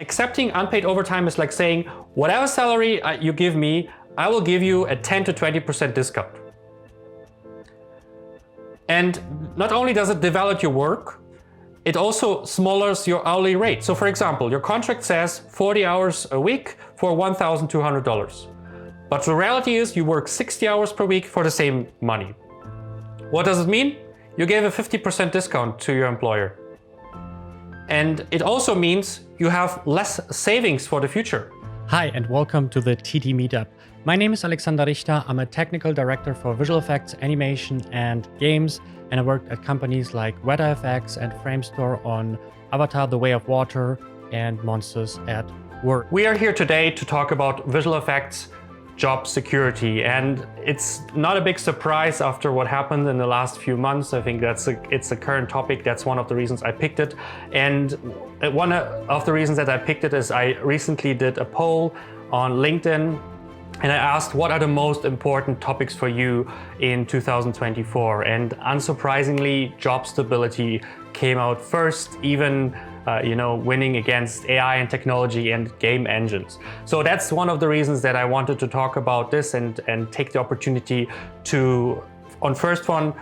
Accepting unpaid overtime is like saying, whatever salary you give me, I will give you a 10 to 20% discount. And not only does it devalue your work, it also smallers your hourly rate. So for example, your contract says 40 hours a week for $1,200. But the reality is you work 60 hours per week for the same money. What does it mean? You gave a 50% discount to your employer. And it also means you have less savings for the future. Hi, and welcome to the TD Meetup. My name is Alexander Richter. I'm a technical director for visual effects, animation, and games. And I worked at companies like VFX and Framestore on Avatar: The Way of Water and Monsters at Work. We are here today to talk about visual effects job security, and it's not a big surprise after what happened in the last few months. I think it's a current topic. That's one of the reasons I picked it. And one of the reasons that I picked it is I recently did a poll on LinkedIn, and I asked what are the most important topics for you in 2024. And unsurprisingly, job stability came out first, even winning against AI and technology and game engines. So that's one of the reasons that I wanted to talk about this and take the opportunity to, on first one,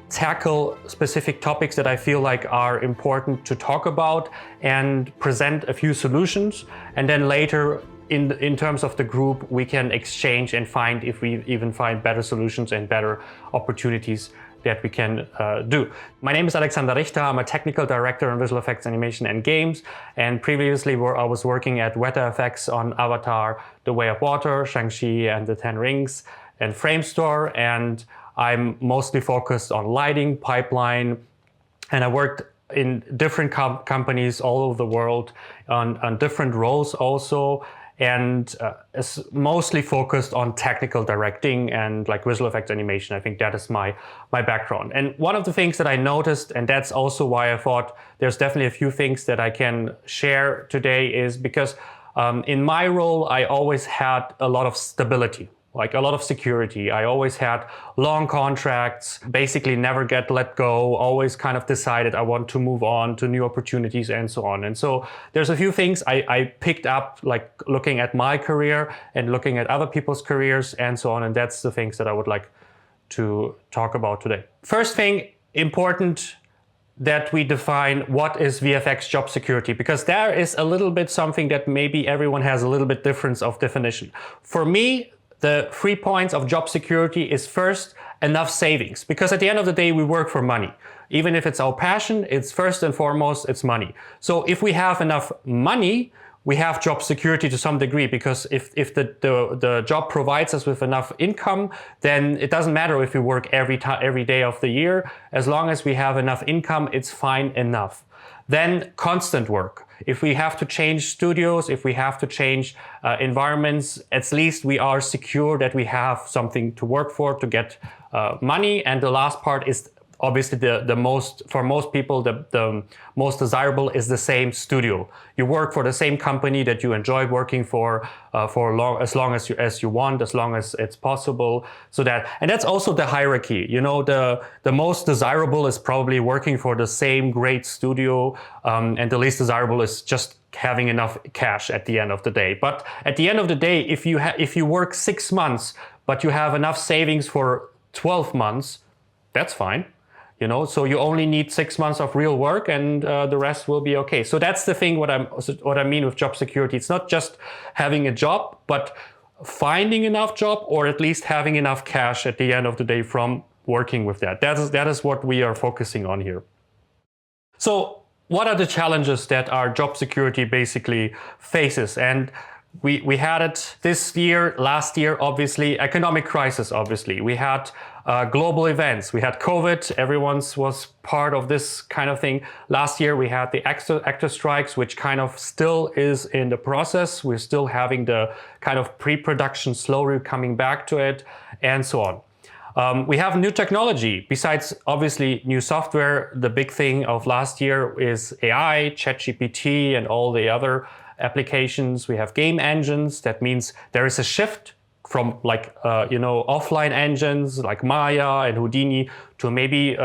tackle specific topics that I feel like are important to talk about and present a few solutions. And then later, in terms of the group, we can exchange and find if we even find better solutions and better opportunities that we can do. My name is Alexander Richter. I'm a technical director in visual effects, animation, and games. And previously, I was working at VFX on Avatar: The Way of Water, Shang-Chi and the Ten Rings, and Framestore. And I'm mostly focused on lighting, pipeline, and I worked in different companies all over the world on different roles also. And is mostly focused on technical directing and like visual effects animation. I think that is my background. And one of the things that I noticed, and that's also why I thought there's definitely a few things that I can share today, is because in my role, I always had a lot of stability, like a lot of security. I always had long contracts, basically never get let go, always kind of decided I want to move on to new opportunities and so on. And so there's a few things I picked up, like looking at my career and looking at other people's careers and so on. And that's the things that I would like to talk about today. First thing, important that we define what is VFX job security, because there is a little bit something that maybe everyone has a little bit difference of definition. For me, the 3 points of job security is first, enough savings, because at the end of the day, we work for money. Even if it's our passion, it's first and foremost, it's money. So if we have enough money, we have job security to some degree, because if the job provides us with enough income, then it doesn't matter if we work every day of the year. As long as we have enough income, it's fine enough. Then constant work. If we have to change studios, if we have to change environments, at least we are secure that we have something to work for to get money. And the last part is obviously the most, for most people, the most desirable is the same studio. You work for the same company that you enjoy working for as long as you want, as long as it's possible. And that's also the hierarchy. You know, the most desirable is probably working for the same great studio, and the least desirable is just having enough cash at the end of the day. But at the end of the day, if you work 6 months, but you have enough savings for 12 months, that's fine. You know, so you only need 6 months of real work, and the rest will be okay. So that's the thing. What I mean with job security, it's not just having a job, but finding enough job, or at least having enough cash at the end of the day from working with that. That is what we are focusing on here. So what are the challenges that our job security basically faces? And we had it this year, last year, obviously, economic crisis, obviously. We had global events. We had COVID. Everyone was part of this kind of thing. Last year, we had the actor strikes, which kind of still is in the process. We're still having the kind of pre-production slowly coming back to it, and so on. We have new technology. Besides, obviously, new software, the big thing of last year is AI, ChatGPT, and all the other applications. We have game engines. That means there is a shift from offline engines like Maya and Houdini to maybe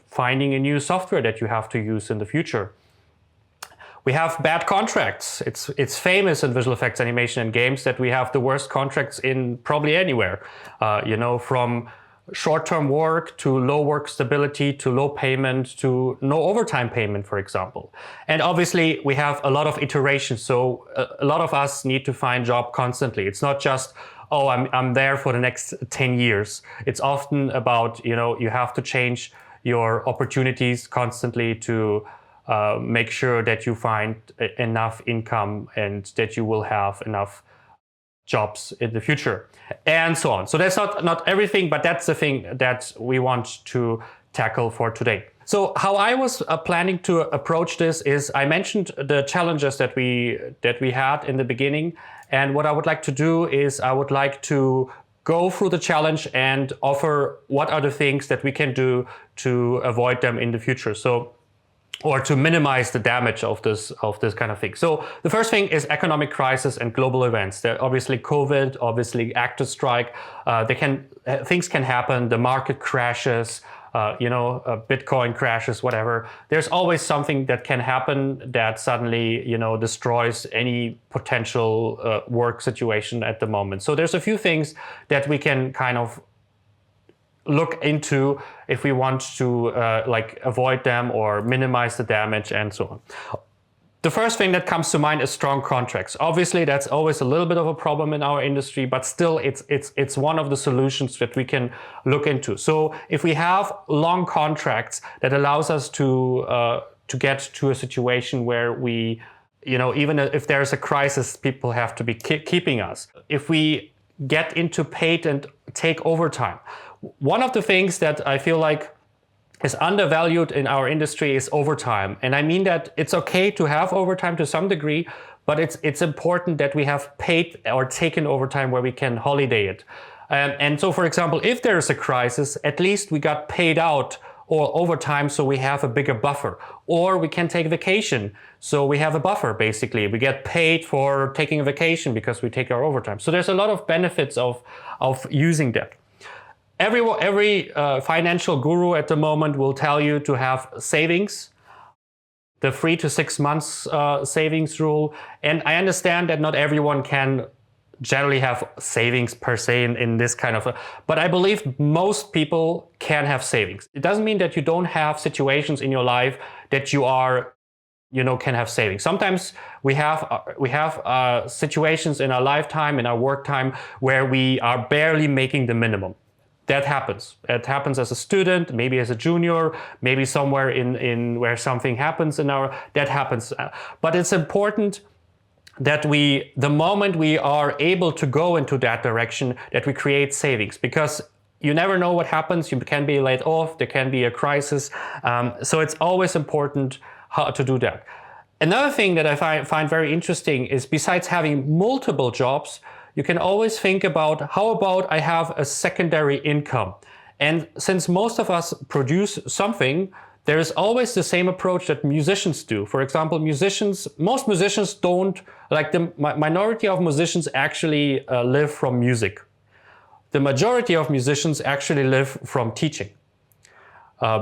finding a new software that you have to use in the future. We have bad contracts. It's famous in visual effects, animation, and games that we have the worst contracts in probably anywhere. From short-term work to low work stability to low payment to no overtime payment, for example. And obviously we have a lot of iterations. So a lot of us need to find job constantly. It's not just, oh, I'm there for the next 10 years. It's often about, you have to change your opportunities constantly to make sure that you find enough income and that you will have enough jobs in the future, and so on. So that's not everything, but that's the thing that we want to tackle for today. So how I was planning to approach this is, I mentioned the challenges that we had in the beginning, and what I would like to do is I would like to go through the challenge and offer what are the things that we can do to avoid them in the future. Or to minimize the damage of this kind of thing. So the first thing is economic crisis and global events. There obviously COVID, obviously actors strike. Things can happen. The market crashes. Bitcoin crashes. Whatever. There's always something that can happen that suddenly destroys any potential work situation at the moment. So there's a few things that we can kind of look into if we want to avoid them or minimize the damage and so on. The first thing that comes to mind is strong contracts. Obviously, that's always a little bit of a problem in our industry, but still it's one of the solutions that we can look into. So if we have long contracts, that allows us to get to a situation where we, even if there's a crisis, people have to be keeping us. If we get into paid and take overtime, one of the things that I feel like is undervalued in our industry is overtime. And I mean that it's okay to have overtime to some degree, but it's important that we have paid or taken overtime where we can holiday it. And so, for example, if there is a crisis, at least we got paid out or overtime, so we have a bigger buffer. Or we can take vacation, so we have a buffer, basically. We get paid for taking a vacation because we take our overtime. So there's a lot of benefits of using that. Every financial guru at the moment will tell you to have savings, the 3 to 6 months savings rule. And I understand that not everyone can generally have savings per se in this kind of, but I believe most people can have savings. It doesn't mean that you don't have situations in your life that you are, can have savings. Sometimes we have situations in our lifetime, in our work time, where we are barely making the minimum. That happens. It happens as a student, maybe as a junior, maybe somewhere in where something happens that happens. But it's important that the moment we are able to go into that direction, that we create savings, because you never know what happens. You can be laid off, there can be a crisis. So it's always important how to do that. Another thing that I find very interesting is, besides having multiple jobs, you can always think about, how about I have a secondary income? And since most of us produce something, there is always the same approach that musicians do. For example, most musicians don't, like the minority of musicians actually live from music. The majority of musicians actually live from teaching.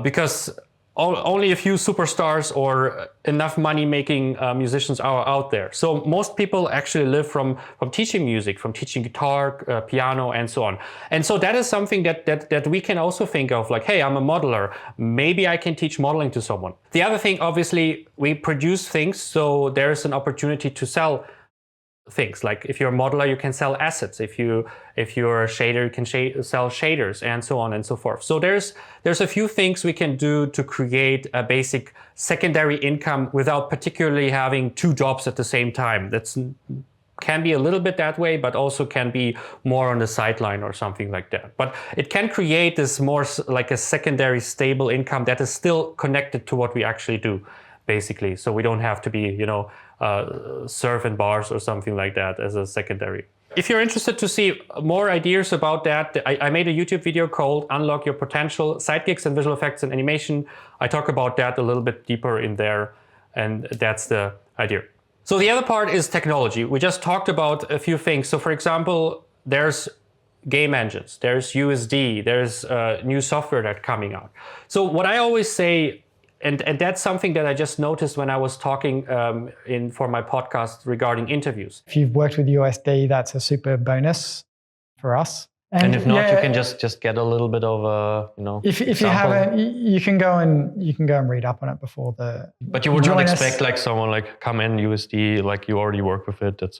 Because only a few superstars or enough money-making musicians are out there. So most people actually live from teaching music, from teaching guitar, piano, and so on. And so that is something that we can also think of, like, hey, I'm a modeler. Maybe I can teach modeling to someone. The other thing, obviously, we produce things, so there's an opportunity to sell things. Like if you're a modeler, you can sell assets. If you're a shader, you can sell shaders, and so on and so forth. So there's a few things we can do to create a basic secondary income without particularly having 2 jobs at the same time. That's can be a little bit that way, but also can be more on the sideline or something like that. But it can create this more like a secondary stable income that is still connected to what we actually do, basically. So we don't have to be, surf in bars or something like that as a secondary. If you're interested to see more ideas about that, I made a YouTube video called Unlock Your Potential, Side Gigs and Visual Effects and Animation. I talk about that a little bit deeper in there, and that's the idea. So the other part is technology. We just talked about a few things. So for example, there's game engines, there's USD, there's new software that's coming out. So what I always say and that's something that I just noticed when I was talking for my podcast regarding interviews. If you've worked with USD, that's a super bonus for us. And if not, you can just get a little bit of a, If you haven't, you can go and read up on it before the. But you would not expect like someone like come in USD, like you already work with it. That's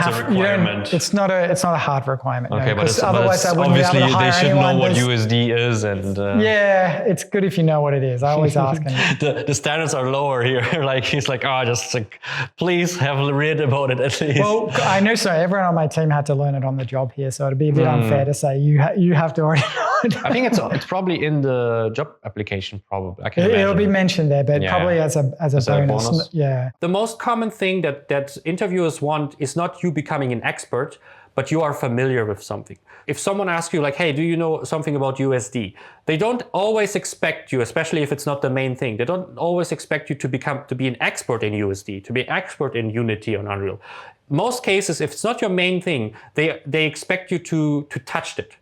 a requirement. It's not a hard requirement. Okay, no, but otherwise I wouldn't obviously be able to hire they should anyone. know what USD is, and yeah, it's good if you know what it is. I always ask. The standards are lower here. Like he's like, just like, please have read about it at least. Well, I know so. Everyone on my team had to learn it on the job here, so it'd be a bit unfair to say you have to already know it. I think it's probably in the job application. Probably, it'll be mentioned there, but probably as a bonus. Yeah. The most common thing that interviewers want is not you becoming an expert, but you are familiar with something. If someone asks you like, hey, do you know something about USD? They don't always expect you, especially if it's not the main thing, they don't always expect you to be an expert in USD, to be an expert in Unity on Unreal. Most cases, if it's not your main thing, they expect you to touch it.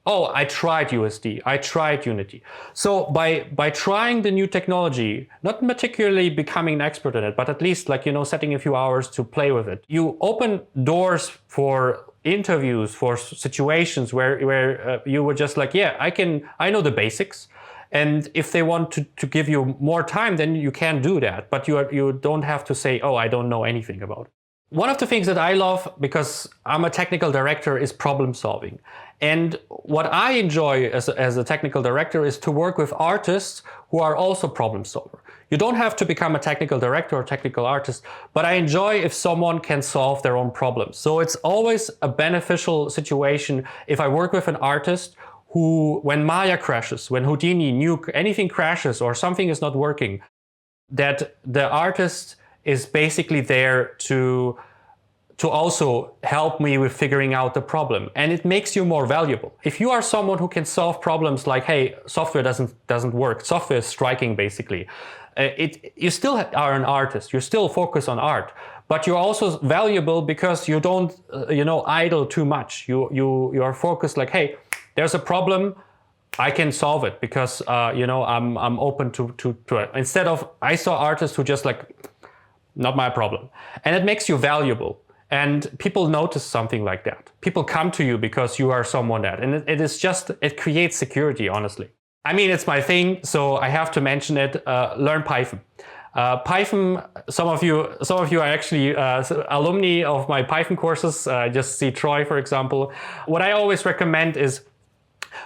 Oh, I tried USD, I tried Unity. So by trying the new technology, not particularly becoming an expert in it, but at least like, setting a few hours to play with it, you open doors for interviews, for situations where you were just like, yeah, I know the basics. And if they want to give you more time, then you can do that. But you don't have to say, oh, I don't know anything about it. One of the things that I love, because I'm a technical director, is problem solving. And what I enjoy as a technical director is to work with artists who are also problem solvers. You don't have to become a technical director or technical artist, but I enjoy if someone can solve their own problems. So it's always a beneficial situation if I work with an artist who, when Maya crashes, when Houdini, Nuke, anything crashes or something is not working, that the artist is basically there to also help me with figuring out the problem. And it makes you more valuable. If you are someone who can solve problems like, hey, software doesn't work, software is striking basically, you still are an artist, you still focus on art, but you're also valuable because you don't idle too much. You are focused like, hey, there's a problem, I can solve it because I'm open to it. Instead of, I saw artists who just like, not my problem. And it makes you valuable. And people notice something like that. People come to you because you are someone that. And it creates security, honestly. I mean, it's my thing, so I have to mention it. Learn Python. Python, some of you are actually alumni of my Python courses. Just see Troy, for example. What I always recommend is,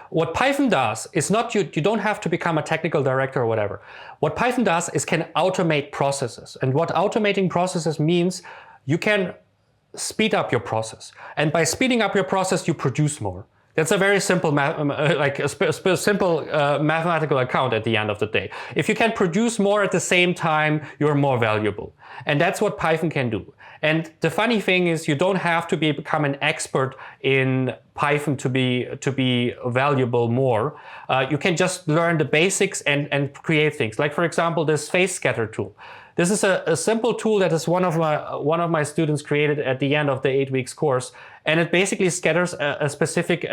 what Python does is not, you don't have to become a technical director or whatever. What Python does is can automate processes. And what automating processes means, you can speed up your process. And by speeding up your process, you produce more. That's a very simple, mathematical account at the end of the day. If you can produce more at the same time, you're more valuable. And that's what Python can do. And the funny thing is, you don't have to become an expert in Python to be valuable more. You can just learn the basics and create things. Like, for example, this face scatter tool. This is a simple tool that is one of my students created at the end of the 8 weeks course, and it basically scatters a specific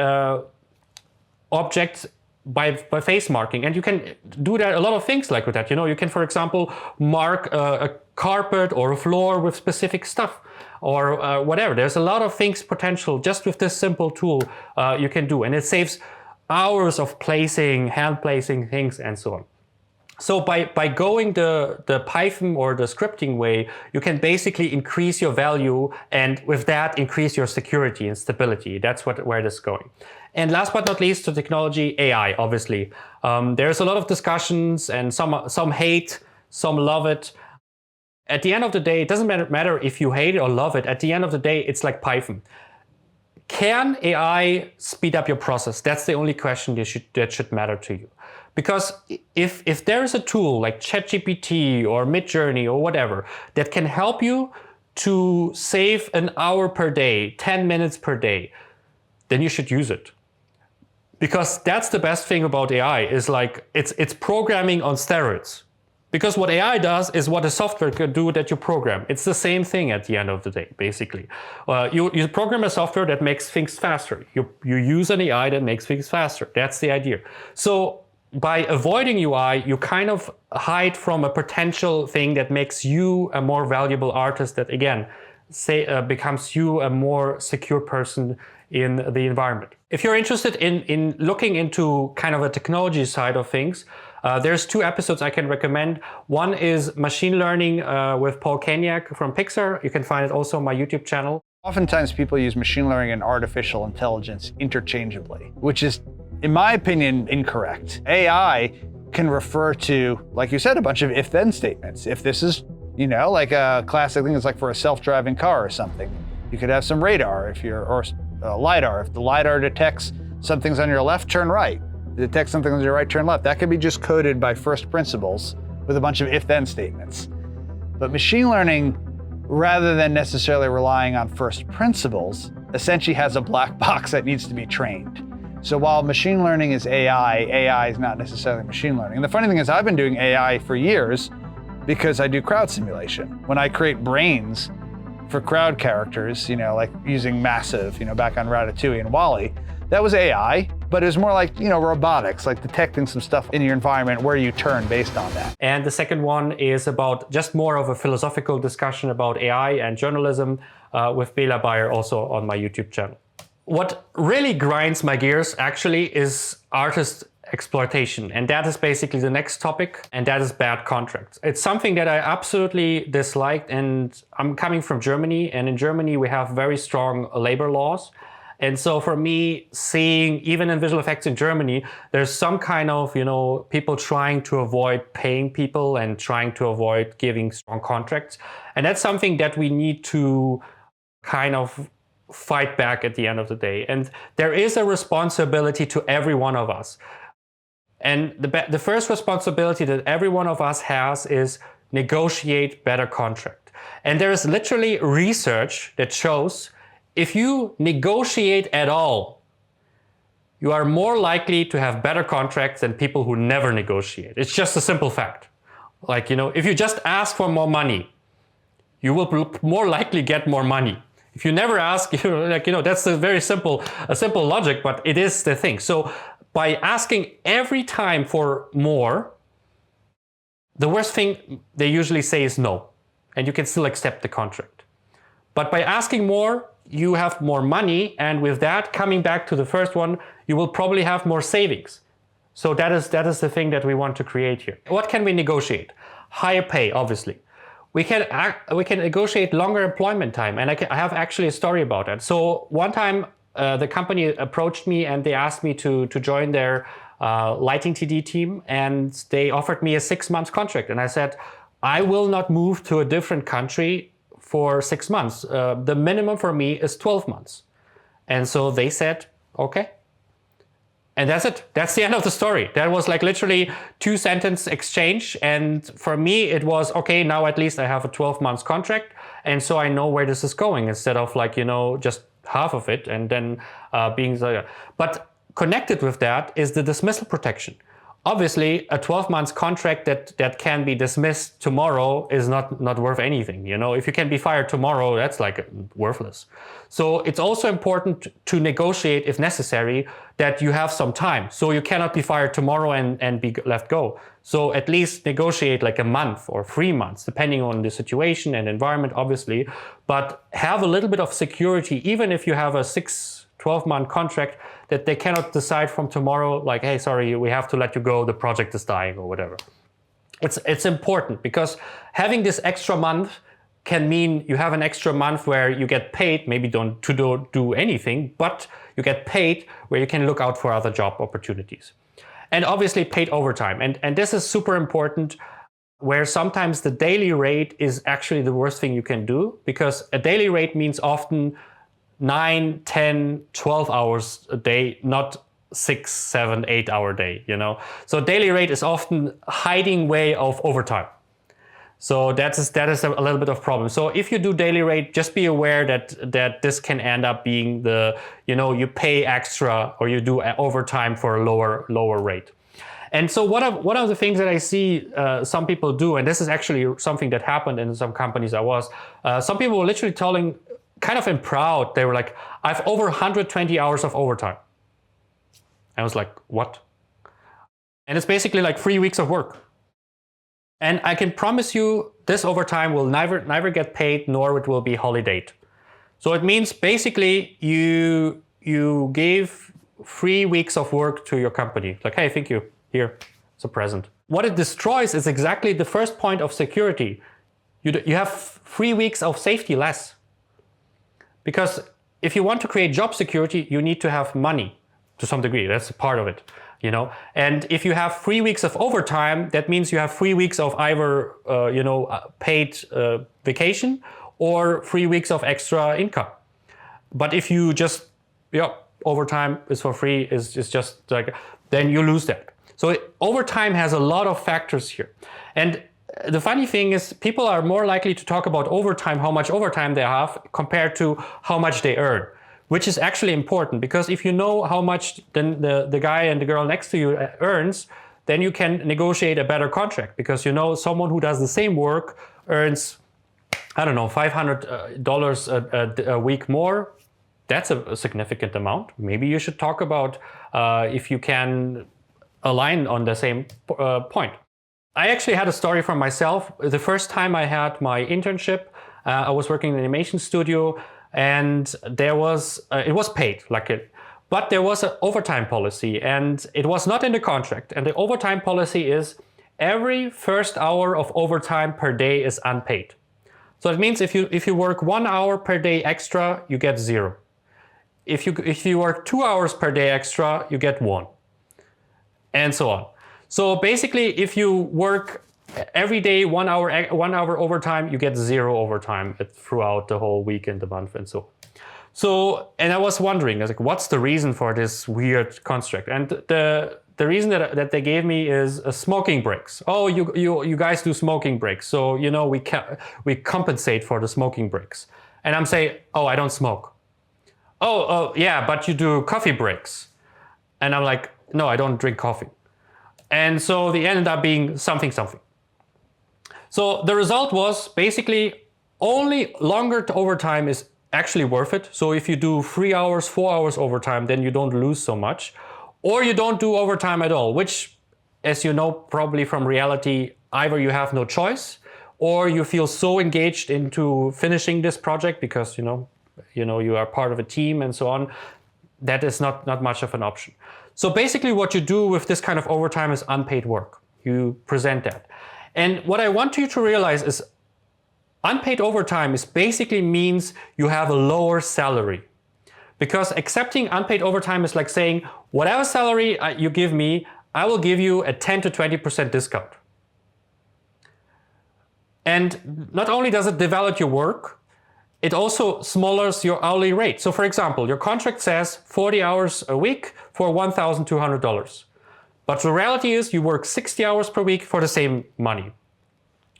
object by face marking. And you can do that, a lot of things like with that. You can, for example, mark a carpet or a floor with specific stuff or whatever. There's a lot of things potential just with this simple tool you can do, and it saves hours of hand placing things and so on. So by going the Python or the scripting way, you can basically increase your value, and with that increase your security and stability. That's where it is going. And last but not least, to technology, AI, obviously. There's a lot of discussions, and some hate, some love it. At the end of the day, it doesn't matter if you hate it or love it. At the end of the day, it's like Python. Can AI speed up your process? That's the only question that should matter to you. Because if there is a tool like ChatGPT or Midjourney or whatever that can help you to save an hour per day, 10 minutes per day, then you should use it. Because that's the best thing about AI, is like it's programming on steroids. Because what AI does is what a software can do that you program. It's the same thing at the end of the day, basically. You program a software that makes things faster. You use an AI that makes things faster. That's the idea. So by avoiding UI, you kind of hide from a potential thing that makes you a more valuable artist that, again, becomes you a more secure person in the environment. If you're interested in looking into kind of a technology side of things, there's 2 episodes I can recommend. One is machine learning with Paul Kaniak from Pixar. You can find it also on my YouTube channel. Oftentimes people use machine learning and artificial intelligence interchangeably, which is, in my opinion, incorrect. AI can refer to, like you said, a bunch of if-then statements. If this is, like a classic thing is like for a self-driving car or something, you could have some radar or LiDAR. If the LiDAR detects something's on your left, turn right. If it detects something on your right, turn left. That could be just coded by first principles with a bunch of if-then statements. But machine learning, rather than necessarily relying on first principles, essentially has a black box that needs to be trained. So while machine learning is AI is not necessarily machine learning. And the funny thing is I've been doing AI for years because I do crowd simulation. When I create brains for crowd characters, like using Massive, back on Ratatouille and WALL-E, that was AI, but it was more like, robotics, like detecting some stuff in your environment where you turn based on that. And the second one is about just more of a philosophical discussion about AI and journalism with Bela Bayer, also on my YouTube channel. What really grinds my gears actually is artist exploitation, and that is basically the next topic, and that is bad contracts. It's something that I absolutely disliked, and I'm coming from Germany, and in Germany we have very strong labor laws. And so for me, seeing even in visual effects in Germany, there's some kind of, people trying to avoid paying people and trying to avoid giving strong contracts. And that's something that we need to kind of fight back at the end of the day. And there is a responsibility to every one of us. And the first responsibility that every one of us has is negotiate better contract. And there is literally research that shows if you negotiate at all, you are more likely to have better contracts than people who never negotiate. It's just a simple fact. Like, if you just ask for more money, you will more likely get more money. If you never ask, that's a very simple logic, but it is the thing. So by asking every time for more, the worst thing they usually say is no, and you can still accept the contract. But by asking more, you have more money, and with that, coming back to the first one, you will probably have more savings. So that is the thing that we want to create here. What can we negotiate? Higher pay, obviously. We can negotiate longer employment time, and I have actually a story about that. So one time, the company approached me and they asked me to join their lighting TD team, and they offered me a 6-month contract. And I said, I will not move to a different country for 6 months. The minimum for me is 12 months. And so they said, okay. And that's it. That's the end of the story. That was like literally 2-sentence exchange. And for me, it was, okay, now at least I have a 12-month contract. And so I know where this is going instead of like, just half of it and then being like, but connected with that is the dismissal protection. Obviously, a 12-month contract that can be dismissed tomorrow is not worth anything. If you can be fired tomorrow, that's like worthless. So it's also important to negotiate, if necessary, that you have some time. So you cannot be fired tomorrow and be let go. So at least negotiate like a month or 3 months, depending on the situation and environment, obviously. But have a little bit of security, even if you have a 12-month contract, that they cannot decide from tomorrow, like, hey, sorry, we have to let you go, the project is dying or whatever. It's important because having this extra month can mean you have an extra month where you get paid, maybe don't do anything, but you get paid where you can look out for other job opportunities. And obviously paid overtime. And this is super important, where sometimes the daily rate is actually the worst thing you can do, because a daily rate means often 9, 10, 12 hours a day, not 6, 7, 8 hour day, So daily rate is often hiding way of overtime. So that is a little bit of problem. So if you do daily rate, just be aware that this can end up being you pay extra or you do overtime for a lower rate. And so one of the things that I see some people do, and this is actually something that happened in some companies some people were literally telling, kind of proud, they were like, I've over 120 hours of overtime. I was like, what? And it's basically like 3 weeks of work. And I can promise you this overtime will never get paid, nor it will be holidayed. So it means basically you gave 3 weeks of work to your company. Like, hey, thank you, here, it's a present. What it destroys is exactly the first point of security. You have 3 weeks of safety less. Because if you want to create job security, you need to have money to some degree. That's a part of it, you know. And if you have 3 weeks of overtime, that means you have 3 weeks of either, paid vacation or 3 weeks of extra income. But if you just, overtime is for free, is just like, then you lose that. So overtime has a lot of factors here. And the funny thing is people are more likely to talk about overtime, how much overtime they have compared to how much they earn, which is actually important, because if you know how much then the guy and the girl next to you earns, then you can negotiate a better contract, because you know someone who does the same work earns, I don't know, $500 a week more. That's a significant amount. Maybe you should talk about if you can align on the same point. I actually had a story from myself. The first time I had my internship, I was working in an animation studio, and there was it was paid, but there was an overtime policy, and it was not in the contract. And the overtime policy is every first hour of overtime per day is unpaid. So it means if you work 1 hour per day extra, you get 0. If you work 2 hours per day extra, you get 1, and so on. So basically, if you work every day 1 hour overtime, you get 0 overtime throughout the whole week and the month and so on. So, and I was wondering, I was like, what's the reason for this weird construct? And the reason that they gave me is smoking breaks. Oh, you guys do smoking breaks, so you know we compensate for the smoking breaks. And I'm saying, oh, I don't smoke. Oh yeah, but you do coffee breaks. And I'm like, no, I don't drink coffee. And so they ended up being something. So the result was basically only longer overtime is actually worth it. So if you do 3 hours, 4 hours overtime, then you don't lose so much. Or you don't do overtime at all, which, as you know, probably from reality, either you have no choice or you feel so engaged into finishing this project because you are part of a team and so on. That is not much of an option. So basically what you do with this kind of overtime is unpaid work. You present that. And what I want you to realize is unpaid overtime is basically means you have a lower salary. Because accepting unpaid overtime is like saying, whatever salary you give me, I will give you a 10 to 20% discount. And not only does it devalue your work, it also smallers your hourly rate. So for example, your contract says 40 hours a week for $1,200. But the reality is you work 60 hours per week for the same money.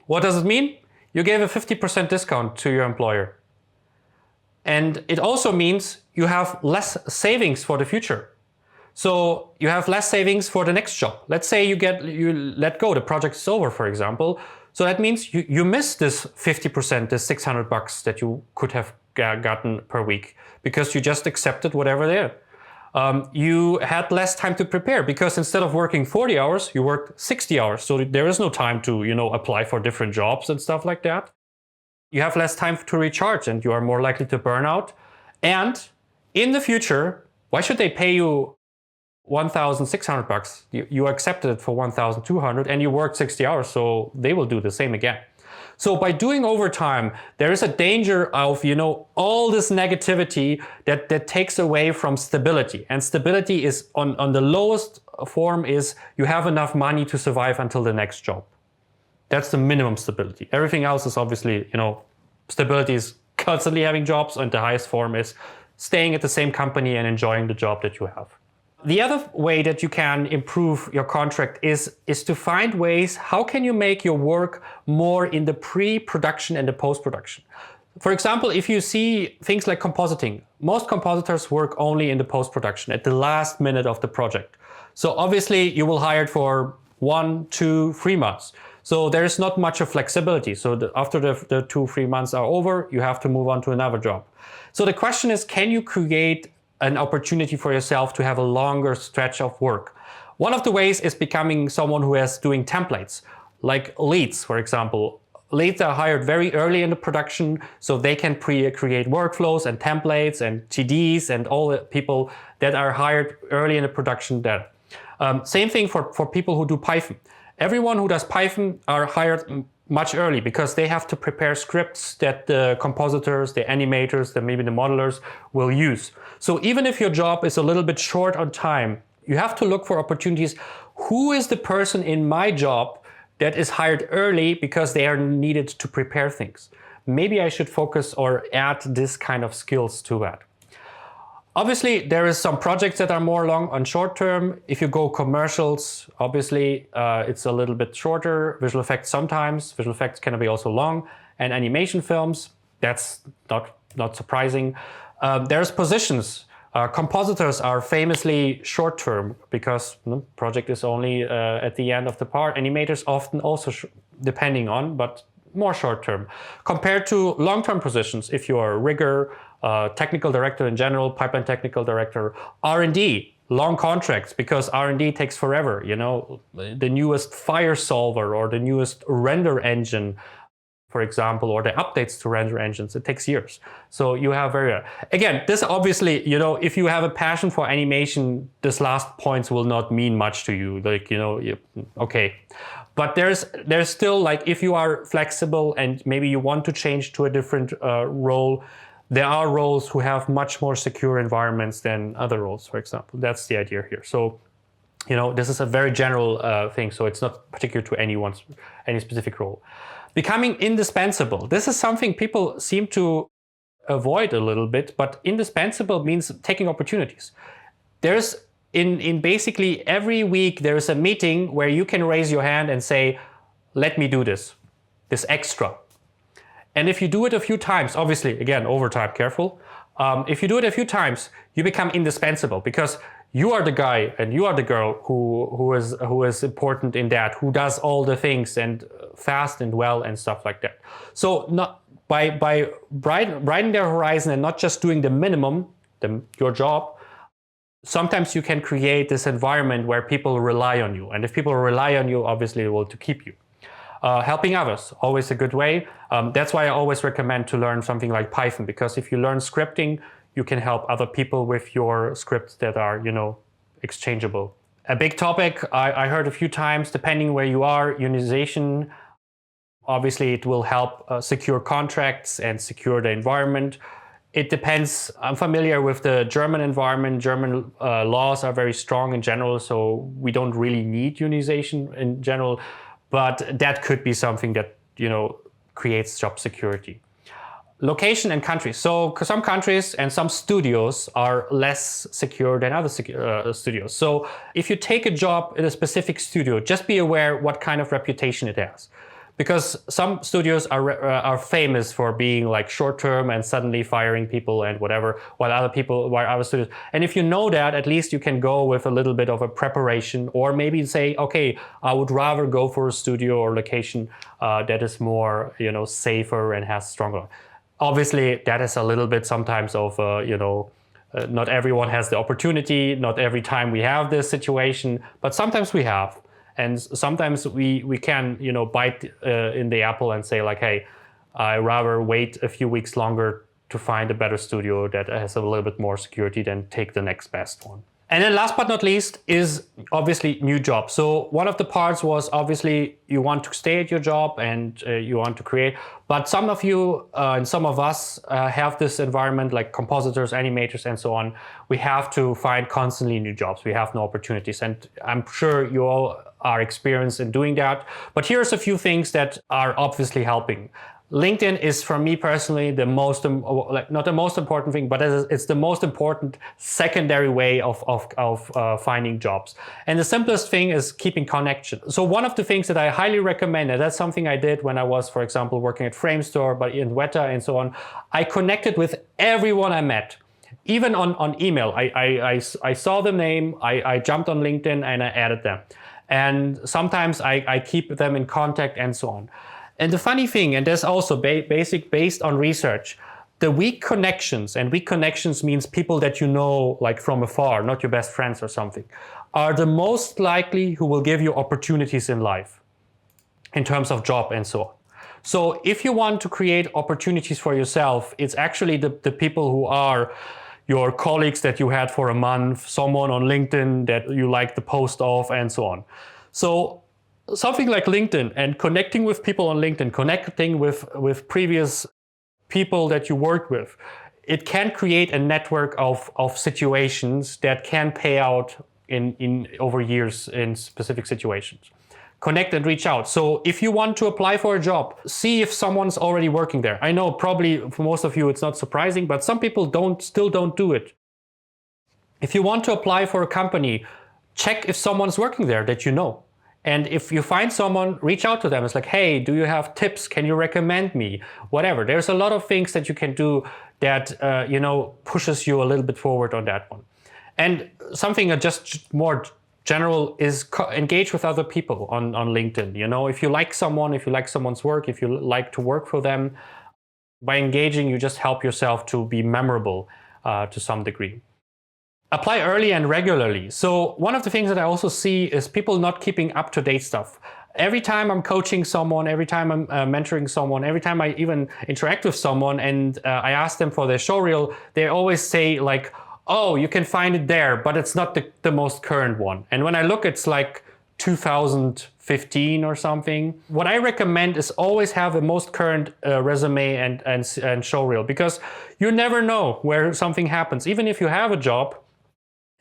What does it mean? You gave a 50% discount to your employer. And it also means you have less savings for the future. So you have less savings for the next job. Let's say you let go, the project is over, for example. So that means you miss this 50%, this $600 that you could have gotten per week because you just accepted whatever there. You had less time to prepare because instead of working 40 hours, you worked 60 hours. So there is no time to, apply for different jobs and stuff like that. You have less time to recharge and you are more likely to burn out. And in the future, why should they pay you $1,600? You accepted it for $1,200 and you worked 60 hours, so they will do the same again. So by doing overtime, there is a danger of, all this negativity that takes away from stability. And stability is on the lowest form is you have enough money to survive until the next job. That's the minimum stability. Everything else is obviously, stability is constantly having jobs, and the highest form is staying at the same company and enjoying the job that you have. The other way that you can improve your contract is to find ways, how can you make your work more in the pre-production and the post-production? For example, if you see things like compositing, most compositors work only in the post-production at the last minute of the project. So obviously you will hire it for 1, 2, 3 months. So there is not much of flexibility. So after the 2-3 months are over, you have to move on to another job. So the question is, can you create an opportunity for yourself to have a longer stretch of work? One of the ways is becoming someone who is doing templates, like leads, for example. Leads are hired very early in the production, so they can create workflows and templates and TDs and all the people that are hired early in the production there. Same thing for people who do Python. Everyone who does Python are hired much early because they have to prepare scripts that the compositors, the animators, maybe the modelers will use. So even if your job is a little bit short on time, you have to look for opportunities. Who is the person in my job that is hired early because they are needed to prepare things? Maybe I should focus or add this kind of skills to that. Obviously, there is some projects that are more long on short term. If you go commercials, obviously it's a little bit shorter. Visual effects sometimes. Visual effects can be also long. And animation films, that's not surprising. There's positions. Compositors are famously short term because the project is only at the end of the part. Animators often also, depending on, but more short term. Compared to long term positions, if you are a rigger, technical director in general, pipeline technical director, R&D, long contracts because R&D takes forever. You know, the newest fire solver or the newest render engine, for example, or the updates to render engines, it takes years. So you have again, this obviously, you know, if you have a passion for animation, this last points will not mean much to you. Like, you know, okay. But there's still, like, if you are flexible and maybe you want to change to a different role, there are roles who have much more secure environments than other roles, for example. That's the idea here. So, you know, this is a very general thing. So it's not particular to any specific role. Becoming indispensable. This is something people seem to avoid a little bit, but indispensable means taking opportunities. There's in basically every week there is a meeting where you can raise your hand and say, let me do this extra. And if you do it a few times, obviously, again, overtime, careful. If you do it a few times, you become indispensable because you are the guy and you are the girl who is important in that, who does all the things and fast and well and stuff like that. So not by broadening their horizon and not just doing the minimum, your job, sometimes you can create this environment where people rely on you. And if people rely on you, obviously they will to keep you. Helping others, always a good way. That's why I always recommend to learn something like Python, because if you learn scripting, you can help other people with your scripts that are, you know, exchangeable. A big topic I heard a few times, depending where you are, unionization. Obviously, it will help secure contracts and secure the environment. It depends. I'm familiar with the German environment. German laws are very strong in general, so we don't really need unionization in general. But that could be something that, you know, creates job security. Location and country. So some countries and some studios are less secure than other studios. So if you take a job in a specific studio, just be aware what kind of reputation it has. Because some studios are famous for being like short-term and suddenly firing people and whatever, while other studios. And if you know that, at least you can go with a little bit of a preparation, or maybe say, okay, I would rather go for a studio or location that is more, you know, safer and has stronger. Obviously, that is a little bit sometimes of, you know, not everyone has the opportunity. Not every time we have this situation, but sometimes we have. And sometimes we can, you know, bite in the apple and say like, hey, I rather wait a few weeks longer to find a better studio that has a little bit more security than take the next best one. And then last but not least is obviously new jobs. So one of the parts was obviously you want to stay at your job and you want to create, but some of you and some of us have this environment like compositors, animators, and so on. We have to find constantly new jobs. We have no opportunities. And I'm sure you all are experienced in doing that. But here's a few things that are obviously helping. LinkedIn is, for me personally, the most, not the most important thing, but it's the most important secondary way of finding jobs. And the simplest thing is keeping connection. So one of the things that I highly recommend, and that's something I did when I was, for example, working at Framestore, but in Weta and so on, I connected with everyone I met. Even on email, I saw the name, I jumped on LinkedIn and I added them. And sometimes I keep them in contact and so on. And the funny thing, and there's also based on research, the weak connections, and weak connections means people that you know like from afar, not your best friends or something, are the most likely who will give you opportunities in life in terms of job and so on. So if you want to create opportunities for yourself, it's actually the people who are your colleagues that you had for a month, someone on LinkedIn that you like the post of, and so on. So something like LinkedIn and connecting with people on LinkedIn, connecting with previous people that you worked with, it can create a network of situations that can pay out in over years in specific situations. Connect and reach out. So if you want to apply for a job, see if someone's already working there. I know probably for most of you it's not surprising, but some people still don't do it. If you want to apply for a company, check if someone's working there that you know. And if you find someone, reach out to them. It's like, hey, do you have tips? Can you recommend me? Whatever. There's a lot of things that you can do that pushes you a little bit forward on that one. And something just more general is engage with other people on LinkedIn. If you like someone, if you like someone's work, if you like to work for them, by engaging, you just help yourself to be memorable to some degree. Apply early and regularly. So one of the things that I also see is people not keeping up-to-date stuff. Every time I'm coaching someone, every time I'm mentoring someone, every time I even interact with someone and I ask them for their showreel, they always say like, oh, you can find it there, but it's not the most current one. And when I look, it's like 2015 or something. What I recommend is always have the most current resume and showreel, because you never know where something happens. Even if you have a job,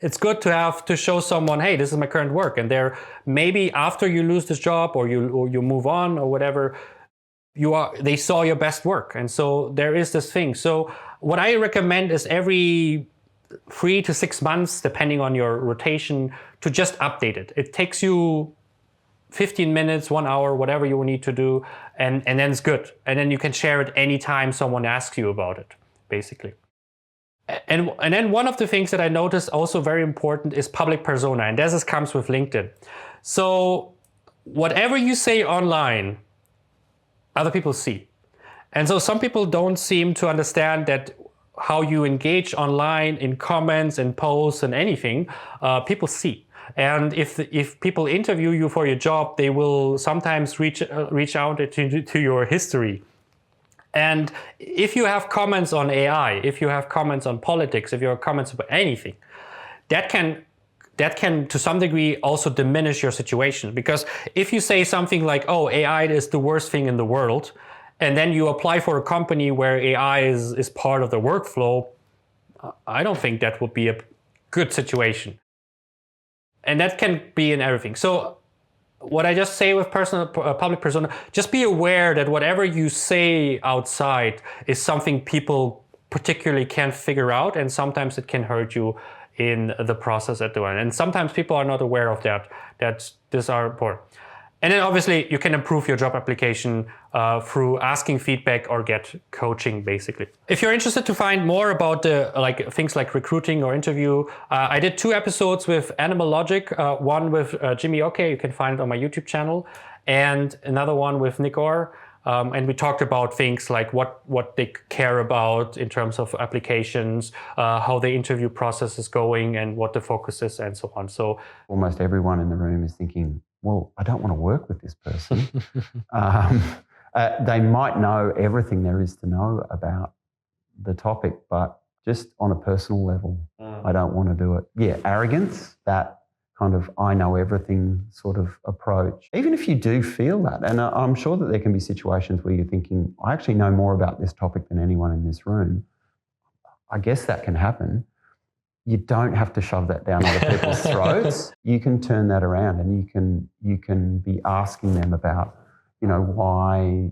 it's good to have to show someone, hey, this is my current work. And there, maybe after you lose this job or you move on or whatever, they saw your best work. And so there is this thing. So what I recommend is every 3 to 6 months, depending on your rotation, to just update it. It takes you 15 minutes, 1 hour, whatever you need to do, and then it's good. And then you can share it anytime someone asks you about it, basically. And then one of the things that I noticed also very important is public persona, and this comes with LinkedIn. So whatever you say online, other people see. And so some people don't seem to understand that how you engage online in comments and posts and anything, people see. And if people interview you for your job, they will sometimes reach out to your history. And if you have comments on AI, if you have comments on politics, if you have comments about anything, that can to some degree also diminish your situation. Because if you say something like, oh, AI is the worst thing in the world, and then you apply for a company where AI is part of the workflow, I don't think that would be a good situation. And that can be in everything. So what I just say with public persona, just be aware that whatever you say outside is something people particularly can't figure out, and sometimes it can hurt you in the process at the end. And sometimes people are not aware of that these are important. And then obviously you can improve your job application through asking feedback or get coaching, basically. If you're interested to find more about things like recruiting or interview, I did 2 episodes with Animal Logic, one with Jimmy Okay, you can find it on my YouTube channel, and another one with Nick Orr. And we talked about things like what they care about in terms of applications, how the interview process is going, and what the focus is, and so on. So almost everyone in the room is thinking, well, I don't want to work with this person. They might know everything there is to know about the topic, but just on a personal level, I don't want to do it. Yeah, arrogance, that kind of I know everything sort of approach. Even if you do feel that, and I'm sure that there can be situations where you're thinking, I actually know more about this topic than anyone in this room. I guess that can happen. You don't have to shove that down other people's throats. You can turn that around, and you can be asking them about, why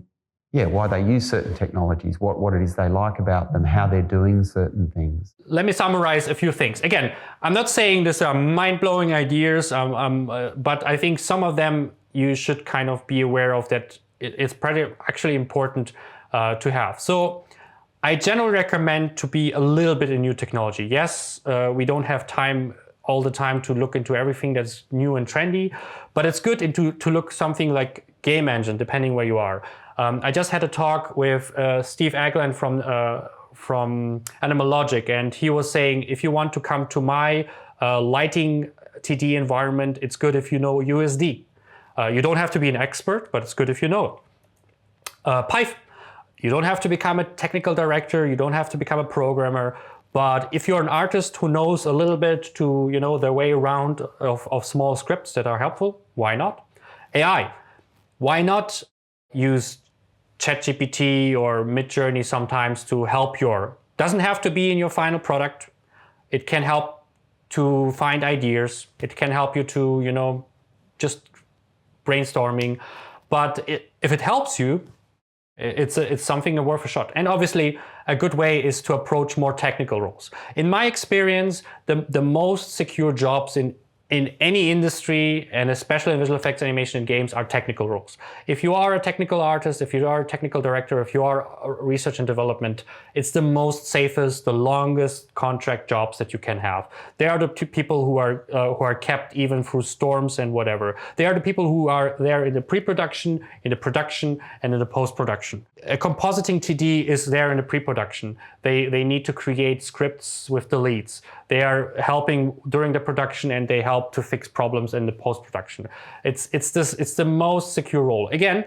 they use certain technologies, what it is they like about them, how they're doing certain things. Let me summarize a few things. Again, I'm not saying these are mind-blowing ideas, but I think some of them you should kind of be aware of, that it's pretty actually important to have. So I generally recommend to be a little bit in new technology. Yes, we don't have time all the time to look into everything that's new and trendy, but it's good to look something like game engine, depending where you are. I just had a talk with Steve Agland from Animal Logic, and he was saying, if you want to come to my lighting TD environment, it's good if you know USD. You don't have to be an expert, but it's good if you know it. Python, you don't have to become a technical director, you don't have to become a programmer, but if you're an artist who knows a little bit to, their way around of small scripts that are helpful, why not? AI, why not use ChatGPT or Midjourney sometimes to help doesn't have to be in your final product. It can help to find ideas. It can help you to, just brainstorming. But if it helps you, it's something worth a shot. And obviously, a good way is to approach more technical roles. In my experience, the most secure jobs in any industry, and especially in visual effects, animation, and games, are technical roles. If you are a technical artist, if you are a technical director, if you are research and development, it's the most safest, the longest contract jobs that you can have. They are the people who are kept even through storms and whatever. They are the people who are there in the pre-production, in the production, and in the post-production. A compositing TD is there in the pre-production. They need to create scripts with the leads. They are helping during the production, and they help to fix problems in the post-production. It's the most secure role. Again,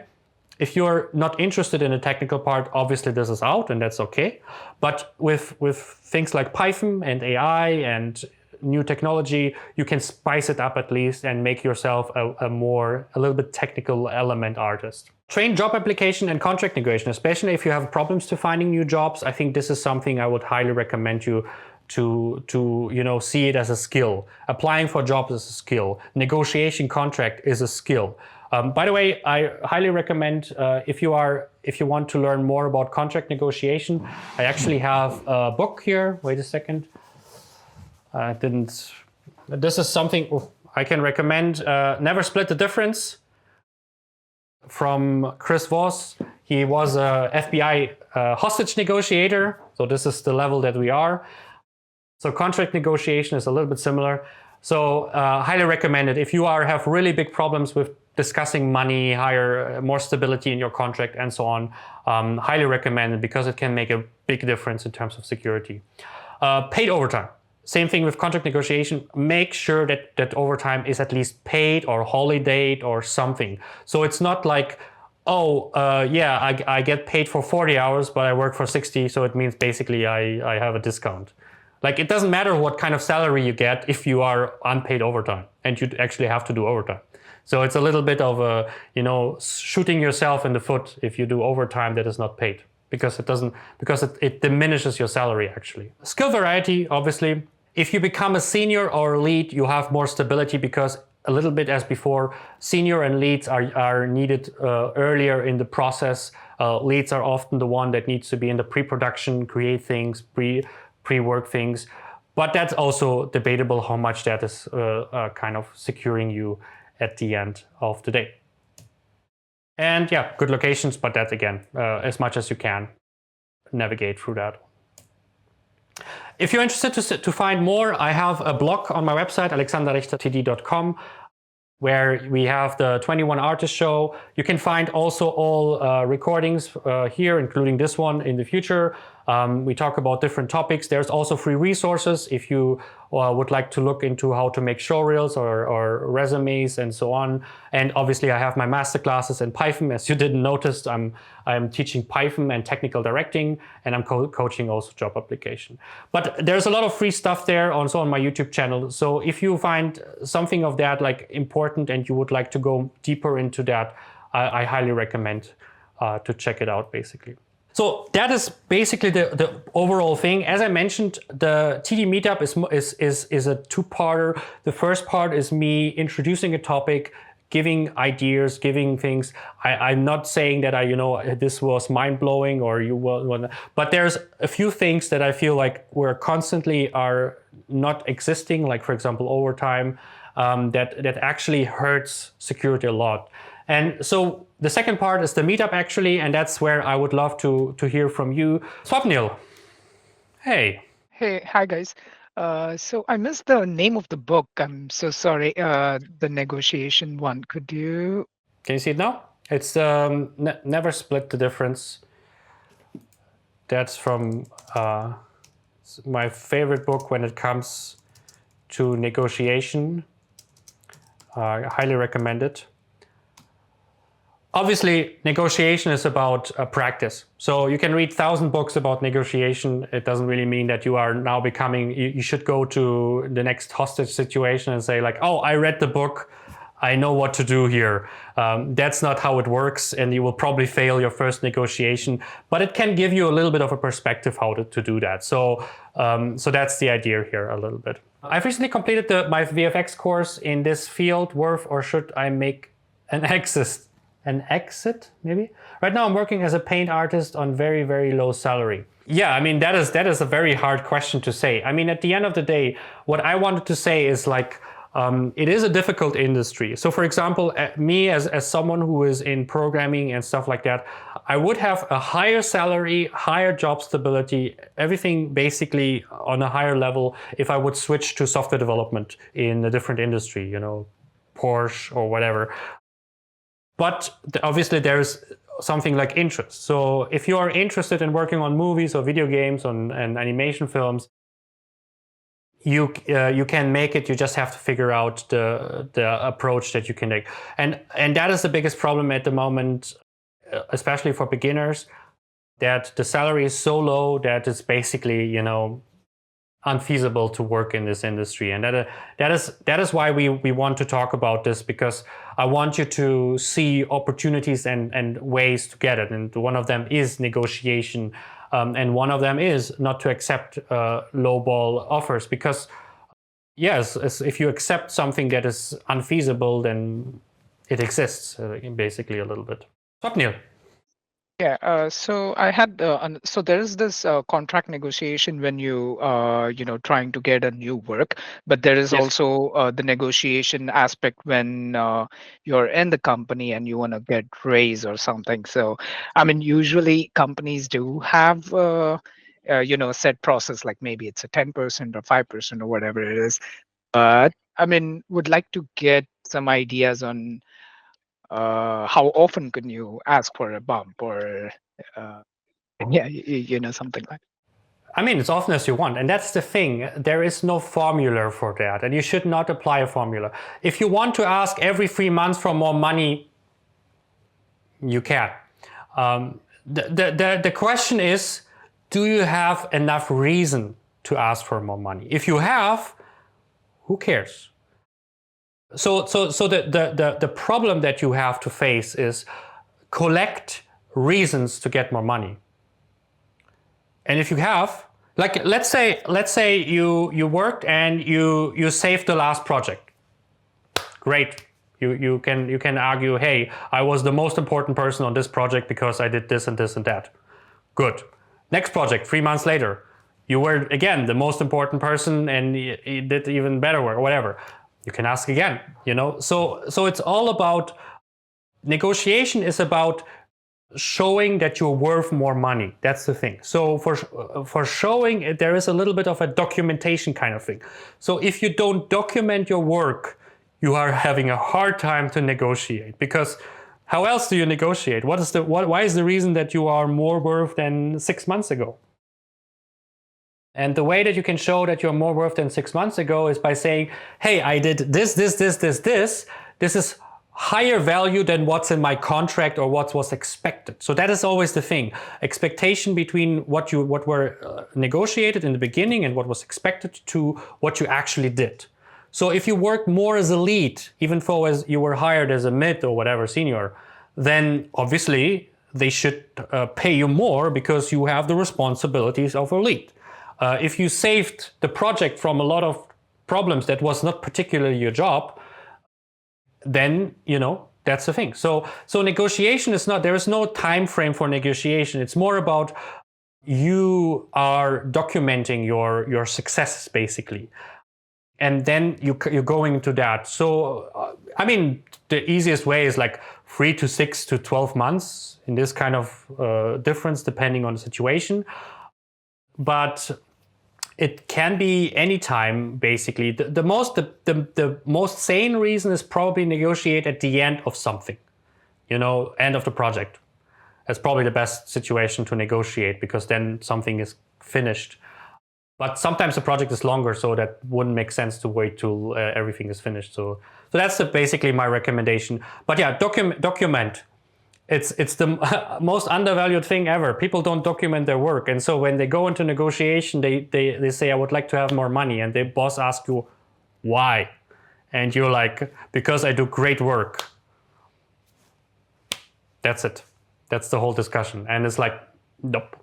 if you're not interested in the technical part, obviously this is out, and that's okay. But with things like Python and AI and new technology, you can spice it up at least and make yourself a little bit technical element artist. Train job application and contract negotiation, especially if you have problems to finding new jobs. I think this is something I would highly recommend you to see it as a skill. Applying for jobs is a skill. Negotiation contract is a skill. By the way, I highly recommend if you want to learn more about contract negotiation, I actually have a book here. Wait a second. This is something I can recommend. Never Split the Difference from Chris Voss. He was a FBI hostage negotiator. So this is the level that we are. So contract negotiation is a little bit similar. So highly recommend it. If you have really big problems with discussing money, more stability in your contract and so on, highly recommend it because it can make a big difference in terms of security. Paid overtime. Same thing with contract negotiation. Make sure that overtime is at least paid or holidayed or something. So it's not like, I get paid for 40 hours, but I work for 60. So it means basically I have a discount. Like, it doesn't matter what kind of salary you get if you are unpaid overtime and you actually have to do overtime. So it's a little bit of shooting yourself in the foot if you do overtime that is not paid, because it diminishes your salary actually. Skill variety, obviously. If you become a senior or a lead, you have more stability because, a little bit as before, senior and leads are needed earlier in the process. Leads are often the one that needs to be in the pre-production, create things, pre-work things. But that's also debatable how much that is kind of securing you at the end of the day. And yeah, good locations, but that's again, as much as you can navigate through that. If you're interested to find more, I have a blog on my website, alexanderrichtertd.com, where we have the 21 Artist Show. You can find also all recordings here, including this one in the future. We talk about different topics. There's also free resources if you would like to look into how to make showreels or resumes and so on. And obviously I have my masterclasses in Python. As you didn't notice, I'm teaching Python and technical directing, and I'm coaching also job application. But there's a lot of free stuff there also on my YouTube channel. So if you find something of that like important and you would like to go deeper into that, I highly recommend to check it out basically. So that is basically the overall thing. As I mentioned, the TD Meetup is a two-parter. The first part is me introducing a topic, giving ideas, giving things. I'm not saying that this was mind-blowing or you will, but there's a few things that I feel like constantly are not existing, like for example overtime, that actually hurts security a lot. And so the second part is the meetup actually, and that's where I would love to hear from you. Swapnil, hey. Hey, hi guys. So I missed the name of the book. I'm so sorry. The negotiation one. Could you? Can you see it now? It's Never Split the Difference. That's from my favorite book when it comes to negotiation. I highly recommend it. Obviously, negotiation is about practice. So you can read 1,000 books about negotiation. It doesn't really mean that you are now becoming, you should go to the next hostage situation and say like, oh, I read the book, I know what to do here. That's not how it works, and you will probably fail your first negotiation, but it can give you a little bit of a perspective how to do that. So that's the idea here a little bit. I've recently completed my VFX course in this field, worth or should I make an exit? An exit, maybe? Right now I'm working as a paint artist on very, very low salary. Yeah, I mean, that is a very hard question to say. I mean, at the end of the day, what I wanted to say is like, it is a difficult industry. So for example, me as someone who is in programming and stuff like that, I would have a higher salary, higher job stability, everything basically on a higher level if I would switch to software development in a different industry, you know, Porsche or whatever. But obviously there's something like interest. So if you are interested in working on movies or video games and animation films, you can make it. You just have to figure out the approach that you can take. And that is the biggest problem at the moment, especially for beginners, that the salary is so low that it's basically, you know, unfeasible to work in this industry. And that is why we want to talk about this, because I want you to see opportunities and ways to get it. And one of them is negotiation. And one of them is not to accept lowball offers, because yes, if you accept something that is unfeasible, then it exists basically a little bit. Swapnil. Yeah, so I had so there is this contract negotiation when you trying to get a new work, but there is also the negotiation aspect when you're in the company and you want to get raise or something. So I mean, usually companies do have set process, like maybe it's a 10% or 5% or whatever it is. But I mean, would like to get some ideas on how often can you ask for a bump, or something like that. I mean, it's often as you want, and that's the thing. There is no formula for that, and you should not apply a formula. If you want to ask every 3 months for more money, you can. The question is, do you have enough reason to ask for more money? If you have, who cares? So the problem that you have to face is collect reasons to get more money. And if you have, like, let's say you worked and you saved the last project. Great. You can argue, hey, I was the most important person on this project because I did this and this and that. Good. Next project, 3 months later, you were again the most important person and you did even better work or whatever. You can ask again, you know. So it's all about negotiation. Is about showing that you're worth more money. That's the thing. So for showing, there is a little bit of a documentation kind of thing. So if you don't document your work, you are having a hard time to negotiate, because how else do you negotiate? Why is the reason that you are more worth than 6 months ago? And the way that you can show that you're more worth than 6 months ago is by saying, hey, I did this. This is higher value than what's in my contract or what was expected. So that is always the thing. Expectation between what were negotiated in the beginning and what was expected to what you actually did. So if you work more as a lead, even though as you were hired as a mid or whatever senior, then obviously they should pay you more because you have the responsibilities of a lead. If you saved the project from a lot of problems that was not particularly your job, then, you know, that's the thing. So negotiation is not, there is no time frame for negotiation. It's more about you are documenting your successes basically. And then you're going into that. So, I mean, the easiest way is like 3 to 6 to 12 months in this kind of difference, depending on the situation. But it can be any time, basically. The most sane reason is probably negotiate at the end of something, you know, end of the project. That's probably the best situation to negotiate, because then something is finished. But sometimes the project is longer, so that wouldn't make sense to wait till everything is finished. So that's basically my recommendation. But yeah, document. It's the most undervalued thing ever. People don't document their work, and so when they go into negotiation, they say, I would like to have more money, and the boss asks you, why? And you're like, because I do great work. That's it. That's the whole discussion. And it's like, nope.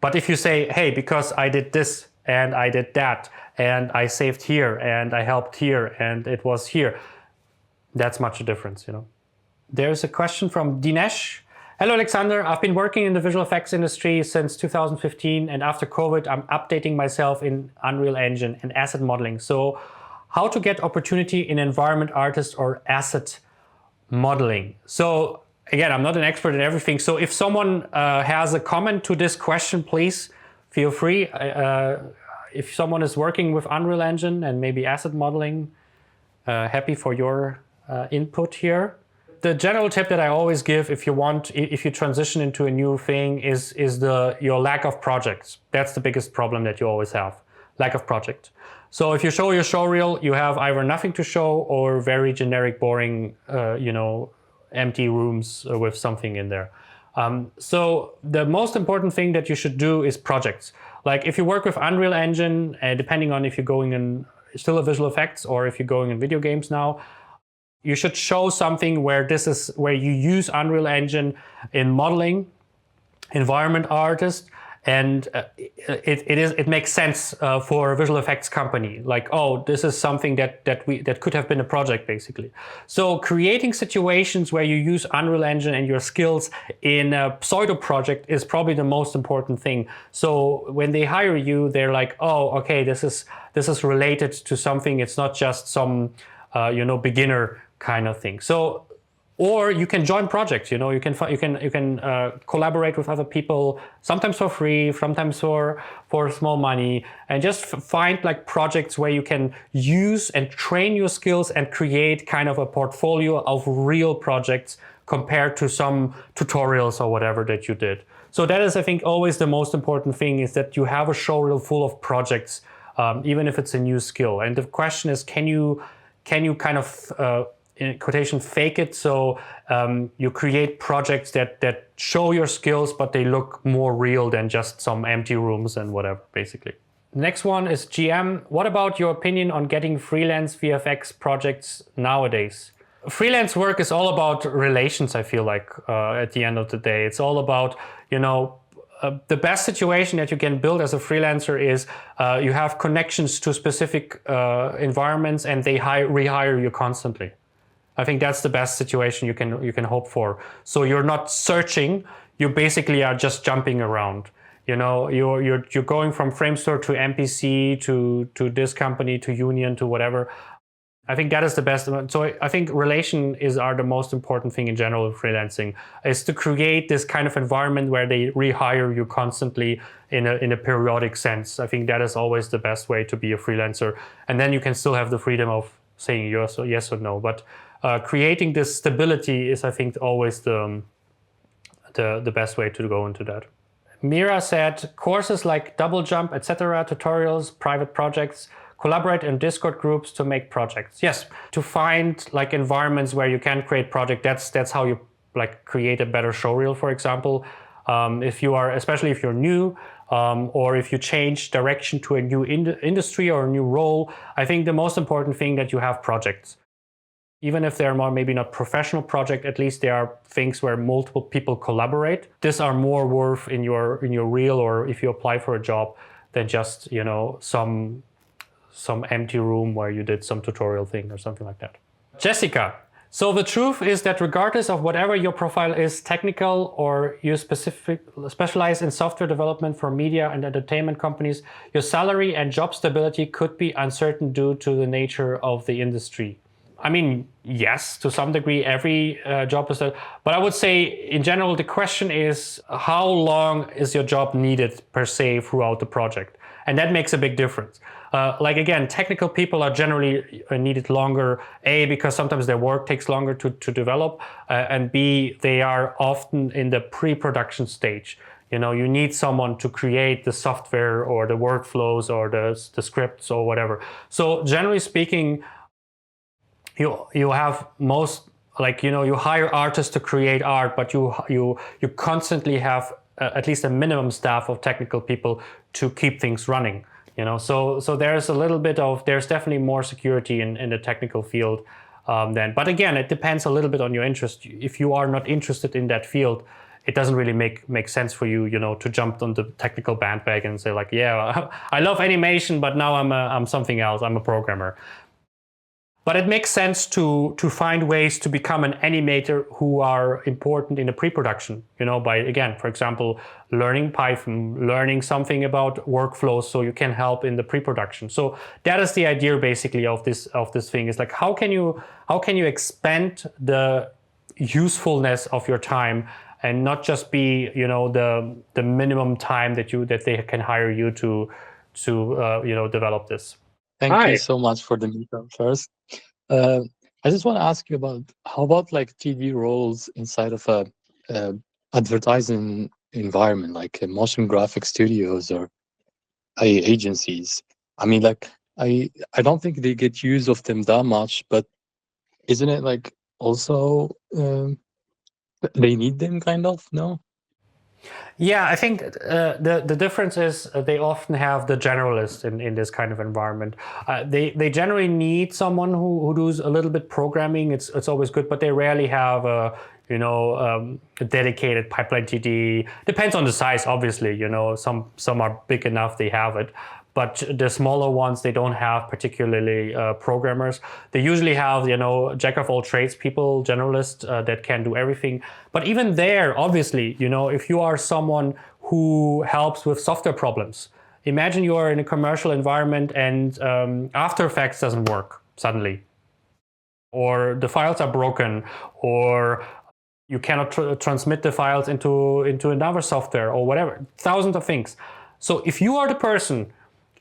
But if you say, hey, because I did this and I did that and I saved here and I helped here and it was here, that's much a difference, you know. There's a question from Dinesh. Hello, Alexander. I've been working in the visual effects industry since 2015, and after COVID, I'm updating myself in Unreal Engine and asset modeling. So how to get opportunity in environment artist or asset modeling? So again, I'm not an expert in everything. So if someone has a comment to this question, please feel free. If someone is working with Unreal Engine and maybe asset modeling, happy for your input here. The general tip that I always give if you transition into a new thing is your lack of projects. That's the biggest problem that you always have, lack of project. So if you show your show reel, you have either nothing to show or very generic, boring, empty rooms with something in there. So the most important thing that you should do is projects. Like if you work with Unreal Engine, depending on if you're going in still a visual effects or if you're going in video games now, you should show something where you use Unreal Engine in modeling, environment artist, and it makes sense for a visual effects company. Like, oh, this is something that could have been a project basically. So creating situations where you use Unreal Engine and your skills in a pseudo project is probably the most important thing. So when they hire you, they're like, oh, okay, this is related to something. It's not just some beginner kind of thing. So, or you can join projects. You can collaborate with other people, sometimes for free, sometimes for small money, and just find like projects where you can use and train your skills and create kind of a portfolio of real projects compared to some tutorials or whatever that you did. So that is, I think, always the most important thing, is that you have a show reel full of projects, even if it's a new skill. And the question is, can you kind of in quotation fake it, so you create projects that show your skills but they look more real than just some empty rooms and whatever, basically. Next one is GM. What about your opinion on getting freelance VFX projects nowadays? Freelance work is all about relations, I feel like, at the end of the day. It's all about, the best situation that you can build as a freelancer is you have connections to specific environments and they rehire you constantly. I think that's the best situation you can hope for. So you're not searching, you basically are just jumping around. You're going from Framestore to MPC to this company to Union to whatever. I think that is the best. So I think relations are the most important thing in general in freelancing, is to create this kind of environment where they rehire you constantly in a periodic sense. I think that is always the best way to be a freelancer. And then you can still have the freedom of saying yes or no. But creating this stability is, I think, always the best way to go into that. Mira said, courses like Double Jump, etc., tutorials, private projects, collaborate in Discord groups to make projects. Yes, to find like environments where you can create projects. That's how you like create a better showreel, for example. Especially if you're new, or if you change direction to a new industry or a new role, I think the most important thing that you have projects. Even if they're maybe not professional project, at least there are things where multiple people collaborate. These are more worth in your reel, or if you apply for a job, than just some empty room where you did some tutorial thing or something like that. Jessica. So the truth is that regardless of whatever your profile is, technical or you specialize in software development for media and entertainment companies, your salary and job stability could be uncertain due to the nature of the industry. I mean, yes, to some degree, every job is that. But I would say, in general, the question is, how long is your job needed per se throughout the project? And that makes a big difference. Again, technical people are generally needed longer, A, because sometimes their work takes longer to develop, and B, they are often in the pre-production stage. You need someone to create the software or the workflows or the scripts or whatever. So generally speaking, you have you hire artists to create art, but you constantly have at least a minimum staff of technical people to keep things running. So there's there's definitely more security in the technical field then. But again, it depends a little bit on your interest. If you are not interested in that field, it doesn't really make sense for you, to jump on the technical bandwagon and say like, yeah, I love animation, but now I'm something else. I'm a programmer. But it makes sense to find ways to become an animator who are important in the pre-production, by, again, for example, learning Python, learning something about workflows so you can help in the pre-production. So that is the idea basically of this thing. Is like, how can you expand the usefulness of your time and not just be, the minimum time that they can hire you to develop this. Thank you so much for the meetup first. I just want to ask you about how about like TV roles inside of a advertising environment, like motion graphic studios or agencies. I mean, like I don't think they get use of them that much, but isn't it like also they need them kind of? No? Yeah, I think the difference is they often have the generalist in this kind of environment. They generally need someone who does a little bit programming. It's always good, but they rarely have a dedicated pipeline TD. Depends on the size, obviously. Some are big enough, they have it. But the smaller ones, they don't have particularly programmers. They usually have, jack of all trades people, generalists that can do everything. But even there, obviously, if you are someone who helps with software problems, imagine you are in a commercial environment and After Effects doesn't work suddenly, or the files are broken, or you cannot transmit the files into another software or whatever, thousands of things. So if you are the person,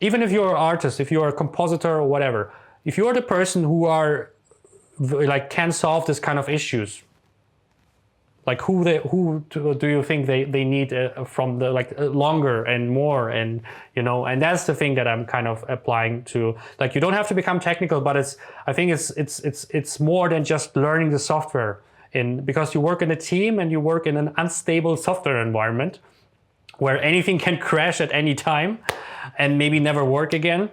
even if you're an artist, if you're a compositor or whatever, if you're the person who can solve this kind of issues, like who do you think they need from the longer and more, and and that's the thing that I'm kind of applying to. Like, you don't have to become technical, but I think it's more than just learning the software, because you work in a team and you work in an unstable software environment where anything can crash at any time and maybe never work again.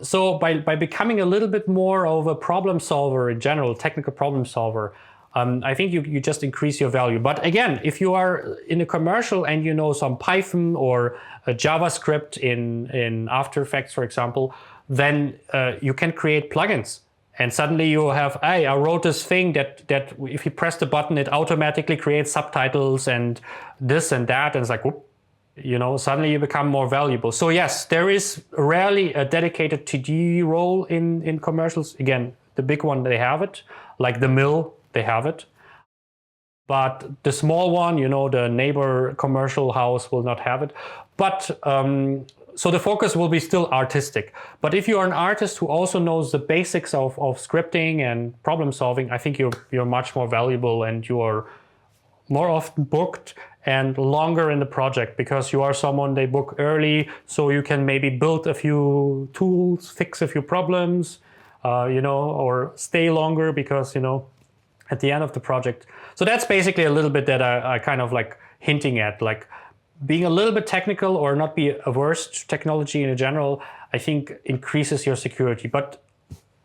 So by becoming a little bit more of a problem solver in general, technical problem solver, I think you just increase your value. But again, if you are in a commercial and you know some Python or a JavaScript in After Effects, for example, then you can create plugins. And suddenly you have, I wrote this thing that if you press the button, it automatically creates subtitles and this and that. And it's like, whoop, suddenly you become more valuable. So yes, there is rarely a dedicated TD role in commercials. Again, the big one, they have it. Like the mill, they have it. But the small one, the neighbor commercial house will not have it. But so the focus will be still artistic. But if you are an artist who also knows the basics of scripting and problem solving, I think you're much more valuable, and you are more often booked and longer in the project, because you are someone they book early, so you can maybe build a few tools, fix a few problems, or stay longer because, at the end of the project. So that's basically a little bit that I kind of like hinting at, like being a little bit technical or not be averse to technology in general, I think increases your security. But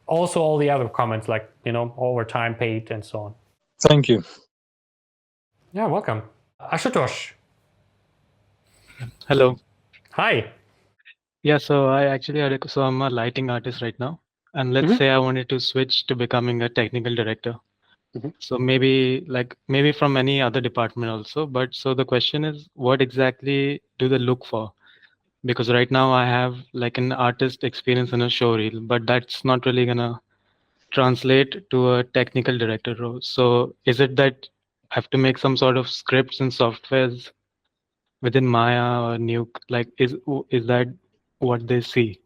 also all the other comments, like, overtime paid and so on. Thank you. Yeah, welcome. Ashutosh. Hello. Hi. Yeah, so I'm a lighting artist right now. And let's say I wanted to switch to becoming a technical director. So maybe from any other department also. But so the question is, what exactly do they look for? Because right now I have like an artist experience in a showreel, but that's not really gonna translate to a technical director role. So is it that I have to make some sort of scripts and softwares within Maya or Nuke? Like, is that what they see?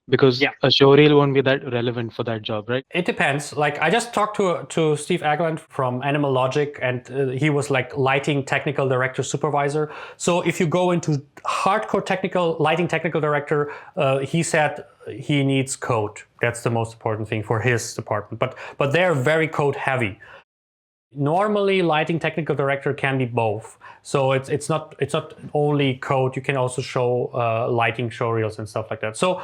Because Yeah. a showreel won't be that relevant for that job, right? It depends. Like I just talked to Steve Agland from Animal Logic, and he was like lighting technical director supervisor. So if you go into hardcore technical lighting technical director, he said he needs code. That's the most important thing for his department. But they're very code heavy. Normally, lighting technical director can be both. So it's not only code. You can also show lighting showreels and stuff like that. So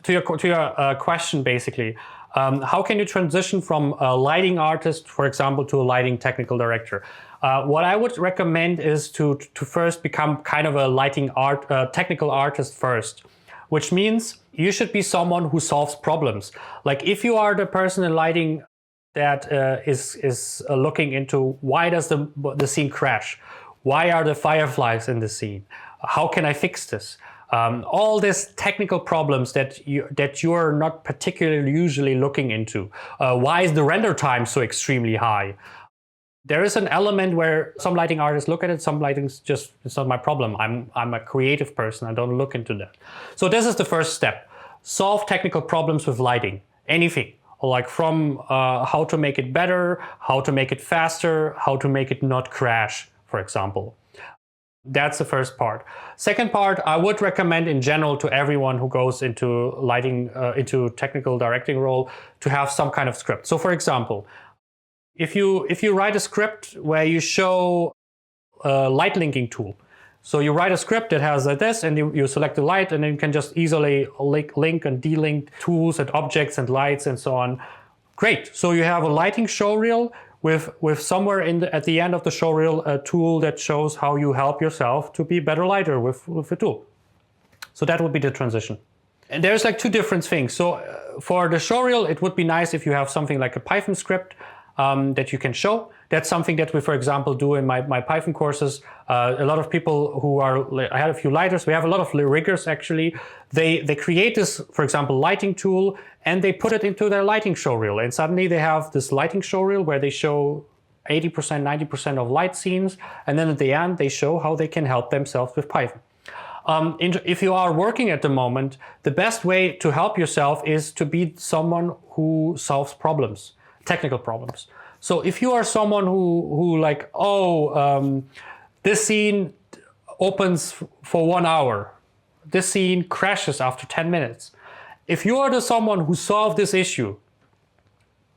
to your question, basically, how can you transition from a lighting artist, for example, to a lighting technical director? What I would recommend is to first become kind of a lighting technical artist first, which means you should be someone who solves problems. Like if you are the person in lighting that is looking into why does the scene crash? Why are the fireflies in the scene? How can I fix this? All these technical problems that you are not particularly usually looking into. Why is the render time so extremely high? There is an element where some lighting artists look at it, some lighting's just, it's not my problem. I'm a creative person, I don't look into that. So this is the first step. Solve technical problems with lighting, anything. Like from how to make it better, how to make it faster, how to make it not crash, for example. That's the first part. Second part, I would recommend in general to everyone who goes into lighting, into technical directing role, to have some kind of script. So for example, if you write a script where you show a light linking tool, so you write a script that has like this, and you select the light, and then you can just easily link and delink tools and objects and lights and so on. Great. So you have a lighting showreel with somewhere at the end of the showreel a tool that shows how you help yourself to be a better lighter with a tool. So that would be the transition. And there's like two different things. So for the showreel, it would be nice if you have something like a Python script that you can show. That's something that we, for example, do in my Python courses. A lot of people who are, I had a few lighters, we have a lot of riggers actually. They create this, for example, lighting tool, and they put it into their lighting showreel. And suddenly they have this lighting showreel where they show 80%, 90% of light scenes. And then at the end, they show how they can help themselves with Python. If you are working at the moment, the best way to help yourself is to be someone who solves problems, technical problems. So if you are someone who like, this scene opens for 1 hour, this scene crashes after 10 minutes. If you are someone who solved this issue,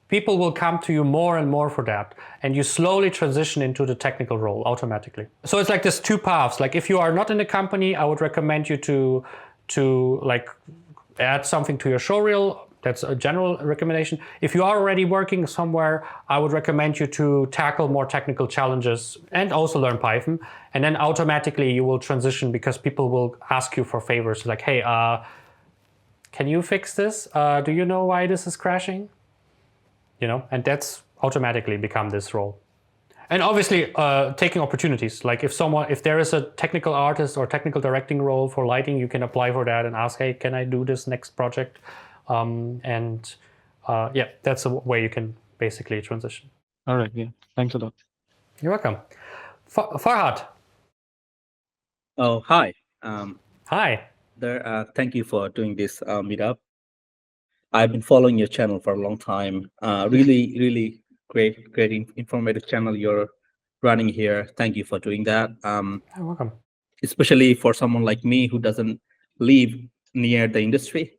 people will come to you more and more for that, and you slowly transition into the technical role automatically. So it's like there's two paths. Like if you are not in a company, I would recommend you to like add something to your showreel. That's a general recommendation. If you are already working somewhere, I would recommend you to tackle more technical challenges and also learn Python. And then automatically you will transition because people will ask you for favors like, hey, can you fix this? Do you know why this is crashing? You know, and that's automatically become this role. And obviously taking opportunities. Like if there is a technical artist or technical directing role for lighting, you can apply for that and ask, hey, can I do this next project? Yeah, that's a way you can basically transition. All right. Yeah. Thanks a lot. You're welcome. Farhad. Oh, hi. Hi. Thank you for doing this meetup. I've been following your channel for a long time. Really great informative channel you're running here. Thank you for doing that. You're welcome. Especially for someone like me who doesn't live near the industry.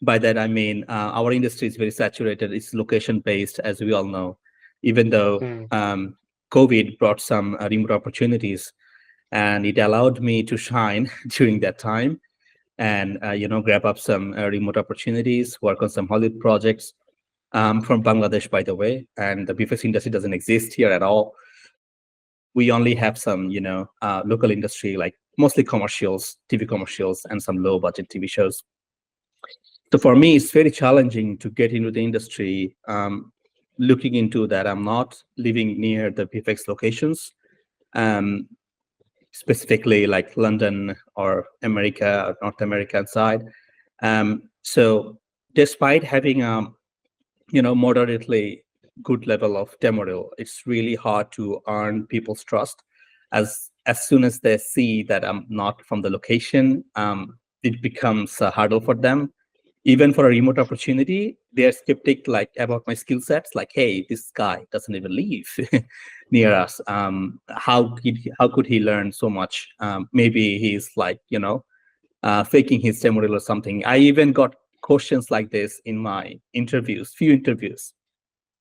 By that I mean our industry is very saturated. It's location based, as we all know. Even though COVID brought some remote opportunities, and it allowed me to shine during that time, and grab up some remote opportunities, work on some Hollywood projects. From Bangladesh, by the way, and the VFX industry doesn't exist here at all. We only have some, local industry, like mostly commercials, TV commercials, and some low budget TV shows. So for me, it's very challenging to get into the industry. Looking into that, I'm not living near the VFX locations, specifically like London or America or North American side. So despite having moderately good level of demo reel, it's really hard to earn people's trust. As soon as they see that I'm not from the location, it becomes a hurdle for them. Even for a remote opportunity, they're skeptic like about my skill sets. Like, hey, this guy doesn't even live near us. How could he learn so much? Maybe he's like, faking his temporal or something. I even got questions like this in my few interviews,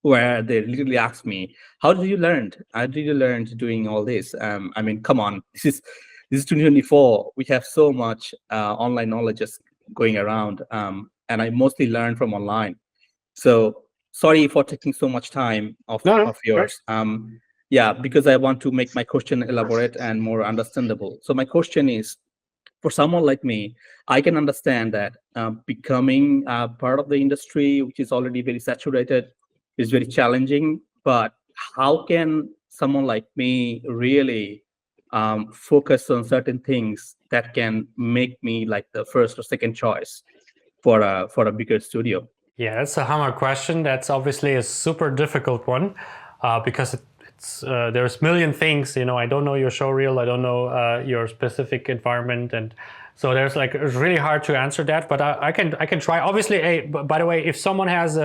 where they literally asked me, how did you learn? How did you learn doing all this? I mean, come on, this is 2024. We have so much online knowledge just going around, and I mostly learn from online. So sorry for taking so much time of yours. Yeah, because I want to make my question elaborate and more understandable. So my question is, for someone like me, I can understand that becoming part of the industry, which is already very saturated, is very challenging. But how can someone like me really focus on certain things that can make me like the first or second choice for a bigger studio? Yeah, that's a hammer question. That's obviously a super difficult one because there's a million things. I don't know your show reel. I don't know your specific environment, and so it's really hard to answer that. But I can try. Obviously, hey, by the way, if someone has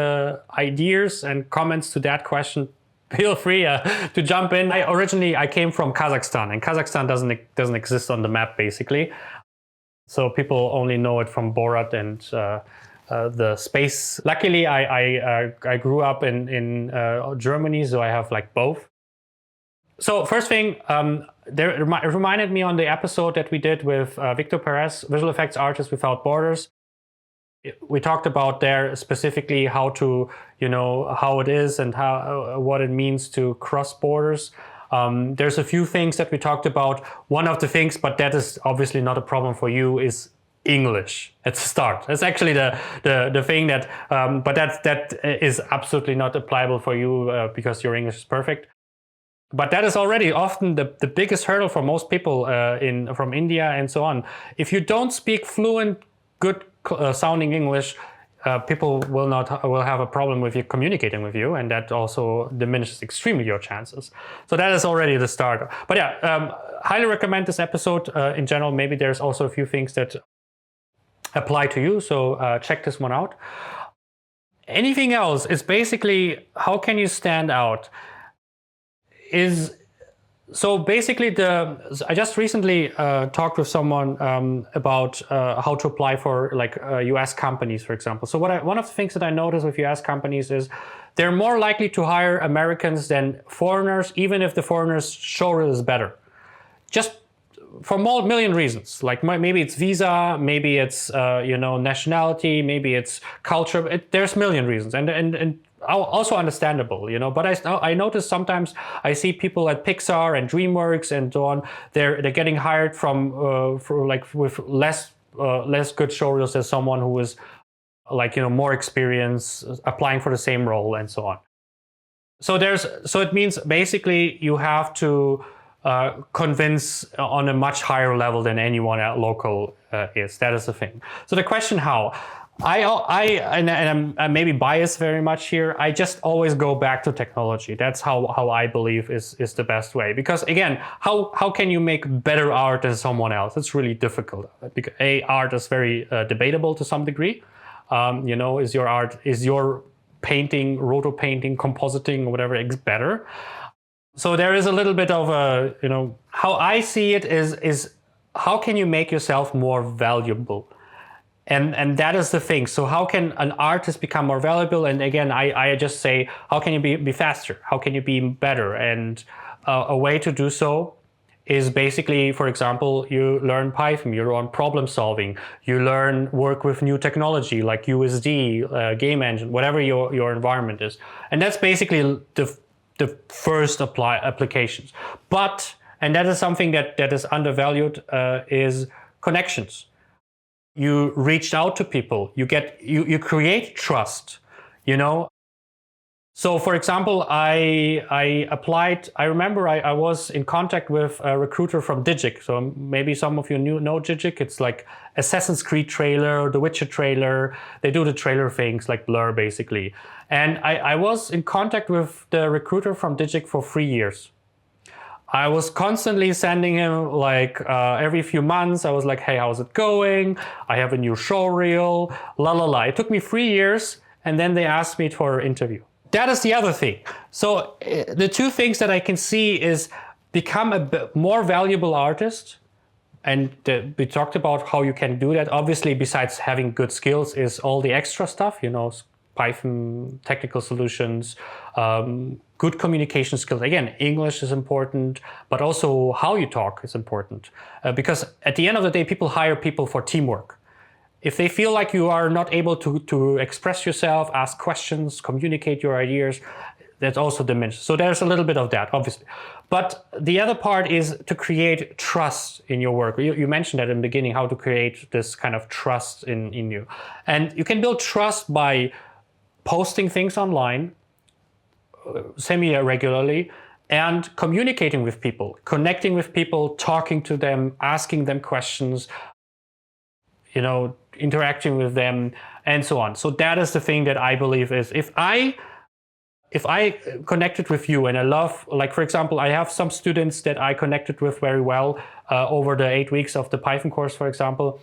ideas and comments to that question, feel free to jump in. I came from Kazakhstan, and Kazakhstan doesn't exist on the map basically. So people only know it from Borat and the space. Luckily, I grew up in Germany, so I have like both. So first thing, it reminded me on the episode that we did with Victor Perez, Visual Effects Artists Without Borders. We talked about there specifically how to, how it is and what it means to cross borders. There's a few things that we talked about. One of the things, but that is obviously not a problem for you, is English at the start. That's actually the thing that, but that is absolutely not applicable for you because your English is perfect. But that is already often the biggest hurdle for most people from India and so on. If you don't speak fluent, good sounding English, people will have a problem with you communicating with you, and that also diminishes extremely your chances. So that is already the start. But yeah, highly recommend this episode in general. Maybe there's also a few things that apply to you, so check this one out. Anything else is basically how can you stand out. So basically, I just recently talked with someone about how to apply for like US companies, for example. So one of the things that I noticed with US companies is they're more likely to hire Americans than foreigners, even if the foreigners' show reel is better. Just for a million reasons. Like maybe it's visa, maybe it's nationality, maybe it's culture. There's a million reasons, and also understandable, But I notice sometimes I see people at Pixar and DreamWorks and so on. They're getting hired with less good show reels than someone who is more experienced applying for the same role and so on. So it means basically you have to convince on a much higher level than anyone at local is. That is the thing. So the question how. I'm maybe biased very much here. I just always go back to technology. That's how I believe is the best way. Because again, how can you make better art than someone else? It's really difficult. Because art is very debatable to some degree. Is your painting, roto painting, compositing, or whatever better? So there is a little bit of how I see it is how can you make yourself more valuable? And that is the thing. So how can an artist become more valuable? And again, I just say, how can you be faster? How can you be better? And a way to do so is basically, for example, you learn Python, you learn problem solving, you learn work with new technology like USD, game engine, whatever your environment is. And that's basically the first applications. And that is something that is undervalued, is connections. You reached out to people, you create trust, So for example, I applied, I remember I was in contact with a recruiter from Digic. So maybe some of you know Digic. It's like Assassin's Creed trailer, The Witcher trailer. They do the trailer things like Blur basically. And I was in contact with the recruiter from Digic for 3 years. I was constantly sending him like every few months. I was like, hey, how's it going? I have a new show reel, la la la. It took me 3 years, and then they asked me for an interview. That is the other thing. So the two things that I can see is become a more valuable artist. And we talked about how you can do that. Obviously, besides having good skills is all the extra stuff, you know, Python, technical solutions, good communication skills. Again, English is important, but also how you talk is important. Because at the end of the day, people hire people for teamwork. If they feel like you are not able to express yourself, ask questions, communicate your ideas, that's also diminished. So there's a little bit of that, obviously. But the other part is to create trust in your work. You mentioned that in the beginning, how to create this kind of trust in you. And you can build trust by posting things online semi-regularly and communicating with people, connecting with people, talking to them, asking them questions, you know, interacting with them, and so on. So that is the thing that I believe is if I connected with you and I love, like for example, I have some students that I connected with very well over the 8 weeks of the Python course, for example.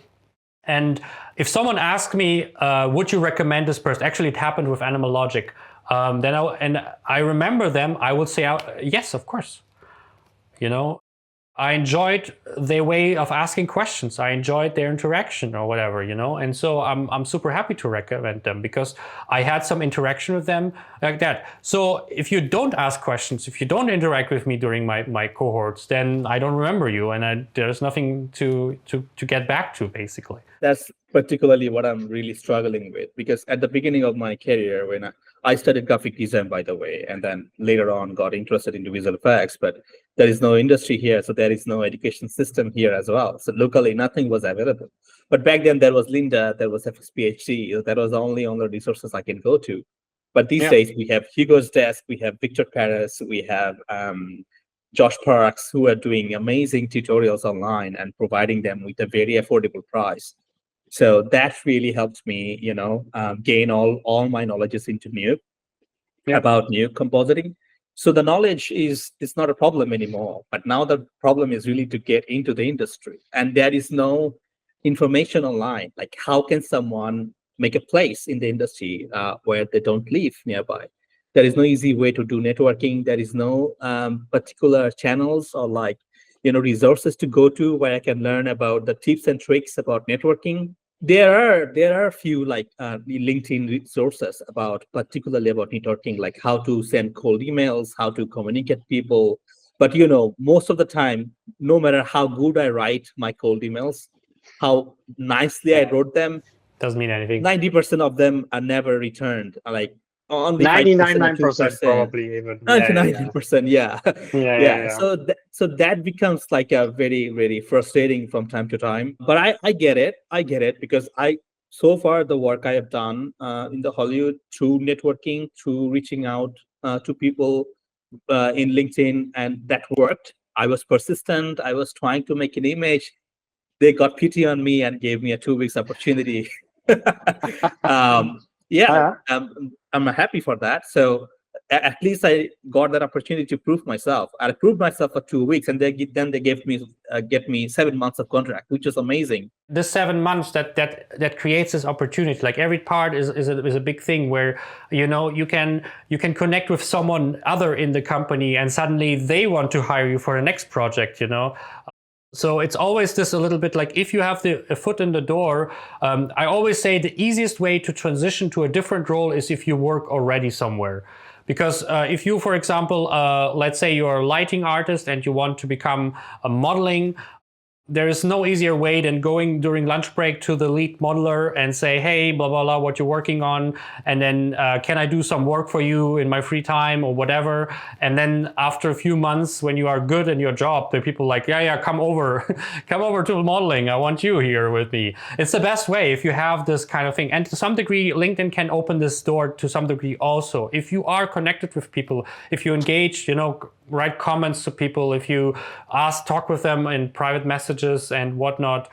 And if someone asked me, would you recommend this person? Actually, it happened with Animal Logic. Then I remember them, I would say, yes, of course. You know, I enjoyed their way of asking questions. I enjoyed their interaction or whatever, you know. And so I'm super happy to recommend them because I had some interaction with them like that. So if you don't ask questions, if you don't interact with me during my cohorts, then I don't remember you, and there's nothing to get back to, basically. That's particularly what I'm really struggling with, because at the beginning of my career, when I studied graphic design, by the way, and then later on got interested into visual effects, but there is no industry here, so there is no education system here as well. So locally, nothing was available. But back then, there was Linda, there was FX PhD, that was the only resources I can go to. But these days, we have Hugo's Desk, we have Victor Paris, we have Josh Parks, who are doing amazing tutorials online and providing them with a very affordable price. So that really helped me, you know, gain all my knowledges into about new compositing. So the knowledge is not a problem anymore. But now the problem is really to get into the industry. And there is no information online. Like, how can someone make a place in the industry where they don't live nearby? There is no easy way to do networking. There is no particular channels or like, you know, resources to go to where I can learn about the tips and tricks about networking. There are a few like LinkedIn resources particularly about networking, like how to send cold emails, how to communicate people. But you know, most of the time, no matter how good I write my cold emails, how nicely I wrote them, doesn't mean anything. 90% of them are never returned. Like only 99% probably even. 99%, yeah. Yeah. So that becomes like a very, very frustrating from time to time. But I get it because so far the work I have done in the Hollywood through networking, through reaching out to people in LinkedIn, and that worked. I was persistent. I was trying to make an image. They got pity on me and gave me a 2 weeks opportunity. I'm happy for that. So at least I got that opportunity to prove myself. I proved myself for 2 weeks, and then they gave me 7 months of contract, which is amazing. The 7 months that creates this opportunity, like every part is a big thing where, you know, you can connect with someone other in the company, and suddenly they want to hire you for the next project, you know. So it's always this a little bit like, if you have a foot in the door, I always say the easiest way to transition to a different role is if you work already somewhere. Because if you, for example, let's say you're a lighting artist and you want to become a modeling, there is no easier way than going during lunch break to the lead modeler and say, hey, blah, blah, blah, what you're working on. And then can I do some work for you in my free time or whatever? And then after a few months, when you are good in your job, the people like, yeah, come over to modeling. I want you here with me. It's the best way if you have this kind of thing. And to some degree, LinkedIn can open this door to some degree also. If you are connected with people, if you engage, you know, write comments to people, if you talk with them in private messages and whatnot,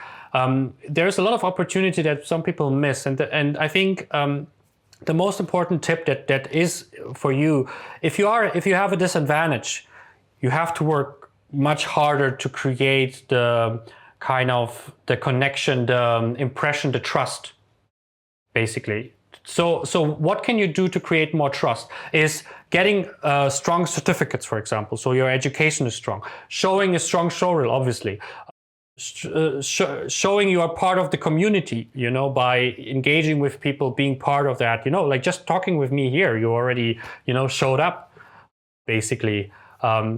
there's a lot of opportunity that some people miss. And I think the most important tip that is for you, if you have a disadvantage, you have to work much harder to create the kind of the connection, the impression, the trust, basically. So what can you do to create more trust is getting strong certificates, for example. So your education is strong, showing a strong showreel, obviously. Showing you are part of the community, by engaging with people, being part of that, like just talking with me here, you already, showed up, basically.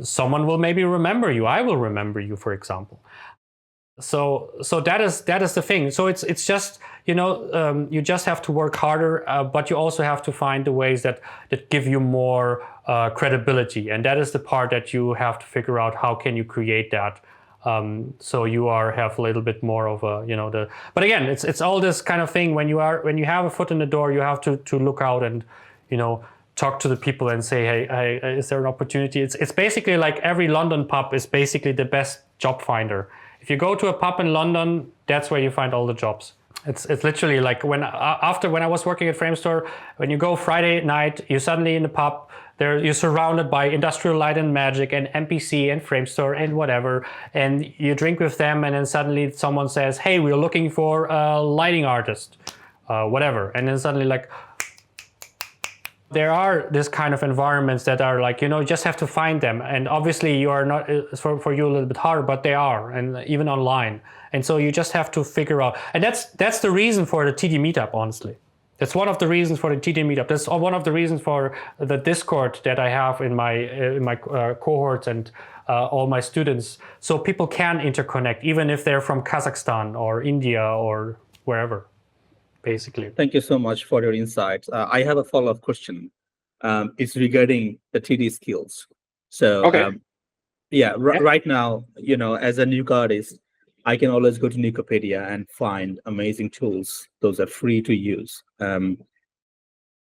Someone will maybe remember you. I will remember you, for example. So that is the thing. So it's just, you just have to work harder, but you also have to find the ways that give you more credibility. And that is the part that you have to figure out, how can you create that. So you have a little bit more of a, but again, it's all this kind of thing. When you have a foot in the door, you have to look out and, talk to the people and say, hey, is there an opportunity? It's basically like every London pub is basically the best job finder. If you go to a pub in London, that's where you find all the jobs. It's literally like when I was working at Framestore, when you go Friday night, you're suddenly in the pub. You're surrounded by Industrial Light and Magic and MPC and Framestore and whatever, and you drink with them, and then suddenly someone says, hey, we're looking for a lighting artist, whatever. And then suddenly there are this kind of environments that are like, you just have to find them. And obviously you are not, for you a little bit harder, but they are, and even online. And so you just have to figure out, and that's the reason for the TD Meetup, honestly. That's one of the reasons for the TD Meetup. That's one of the reasons for the Discord that I have in my cohorts and all my students. So people can interconnect, even if they're from Kazakhstan or India or wherever, basically. Thank you so much for your insights. I have a follow-up question. It's regarding the TD skills. So, Okay. Right now, as a new artist, I can always go to Wikipedia and find amazing tools. Those are free to use. I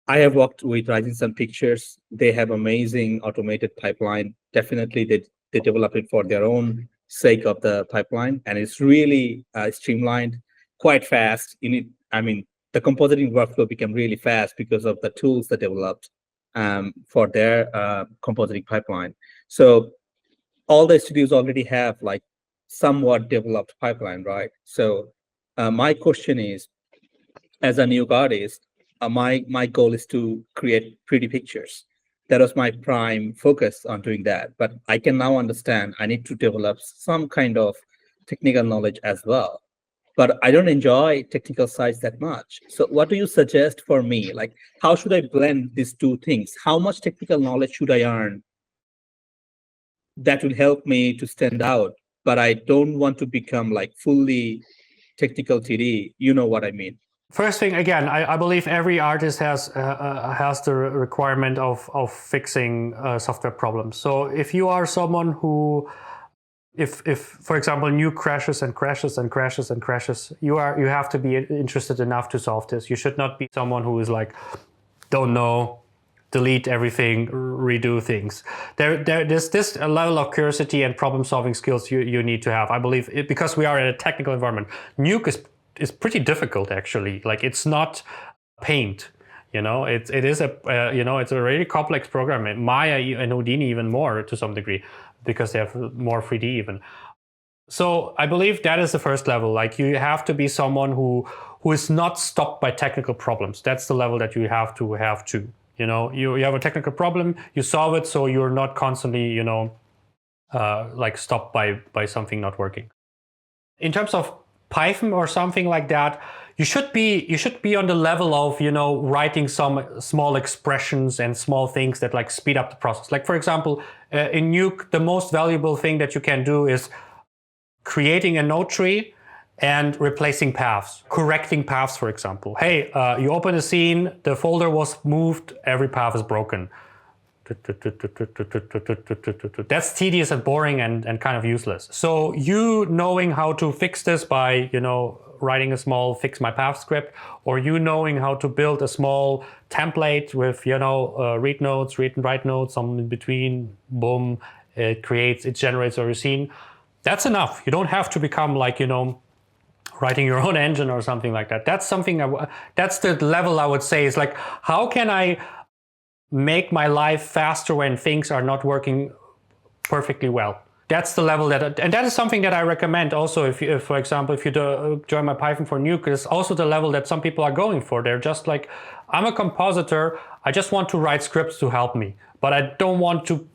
have worked with Rising Sun Pictures. They have amazing automated pipeline. Definitely, they develop it for their own sake of the pipeline, and it's really streamlined, quite fast. The compositing workflow became really fast because of the tools they developed for their compositing pipeline. So all the studios already have somewhat developed pipeline, right? So my question is, as a new artist, my goal is to create pretty pictures. That was my prime focus on doing that. But I can now understand I need to develop some kind of technical knowledge as well. But I don't enjoy technical sides that much. So what do you suggest for me? How should I blend these two things? How much technical knowledge should I earn that will help me to stand out? But I don't want to become fully technical TD. You know what I mean? First thing, again, I believe every artist has the requirement of fixing software problems. So if you are someone who, if for example, new crashes and crashes and crashes and crashes, you have to be interested enough to solve this. You should not be someone who is don't know, delete everything, redo things. There's this level of curiosity and problem-solving skills you need to have. I believe because we are in a technical environment. Nuke is pretty difficult, actually. It's not Paint. It is it's a really complex program. Maya and Houdini even more to some degree, because they have more 3D even. So I believe that is the first level. You have to be someone who is not stopped by technical problems. That's the level that you have to have too. You have a technical problem, you solve it, so you're not constantly, stopped by something not working. In terms of Python or something like that, you should be on the level of, writing some small expressions and small things that speed up the process. For example, in Nuke, the most valuable thing that you can do is creating a node tree and replacing paths, correcting paths, for example. Hey, you open a scene, the folder was moved, every path is broken. That's tedious and boring and kind of useless. So you knowing how to fix this by, writing a small fix my path script, or you knowing how to build a small template with, read nodes, read and write nodes, some in between, boom, it generates your scene. That's enough. You don't have to become writing your own engine or something like that. That's something, that's the level I would say is how can I make my life faster when things are not working perfectly well? That's the level and that is something that I recommend also if for example, if you join my Python for Nuke, it's also the level that some people are going for. They're just like, I'm a compositor, I just want to write scripts to help me, but I don't want to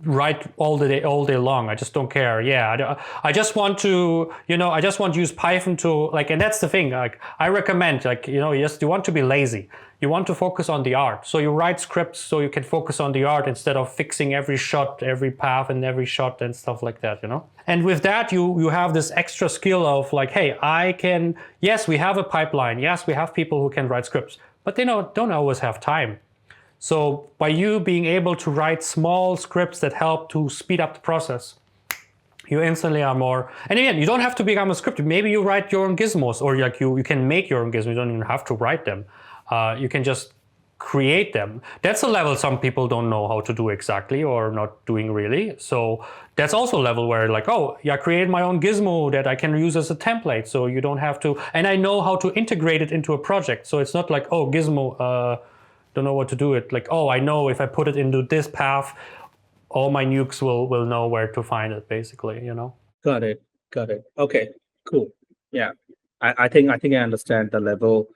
write all day long. I just don't care. Yeah, I just want to, I just want to use Python to like, and that's the thing. Like, I recommend, like, you want to be lazy. You want to focus on the art. So you write scripts so you can focus on the art instead of fixing every shot, every path and every shot and stuff like that, And with that, you have this extra skill of like, hey, yes, we have a pipeline. Yes, we have people who can write scripts, but they don't always have time. So by you being able to write small scripts that help to speed up the process, you instantly are more, and again, you don't have to become a script. Maybe you write your own gizmos, or like you can make your own gizmos. You don't even have to write them. You can just create them. That's a level some people don't know how to do exactly, or not doing really. So that's also a level where like, oh yeah, create my own gizmo that I can use as a template. So you don't have to, and I know how to integrate it into a project. So it's not like, oh, gizmo, don't know what to do it. Like, oh, I know if I put it into this path, all my nukes will know where to find it, basically, Got it. Okay, cool. Yeah, I think I understand the level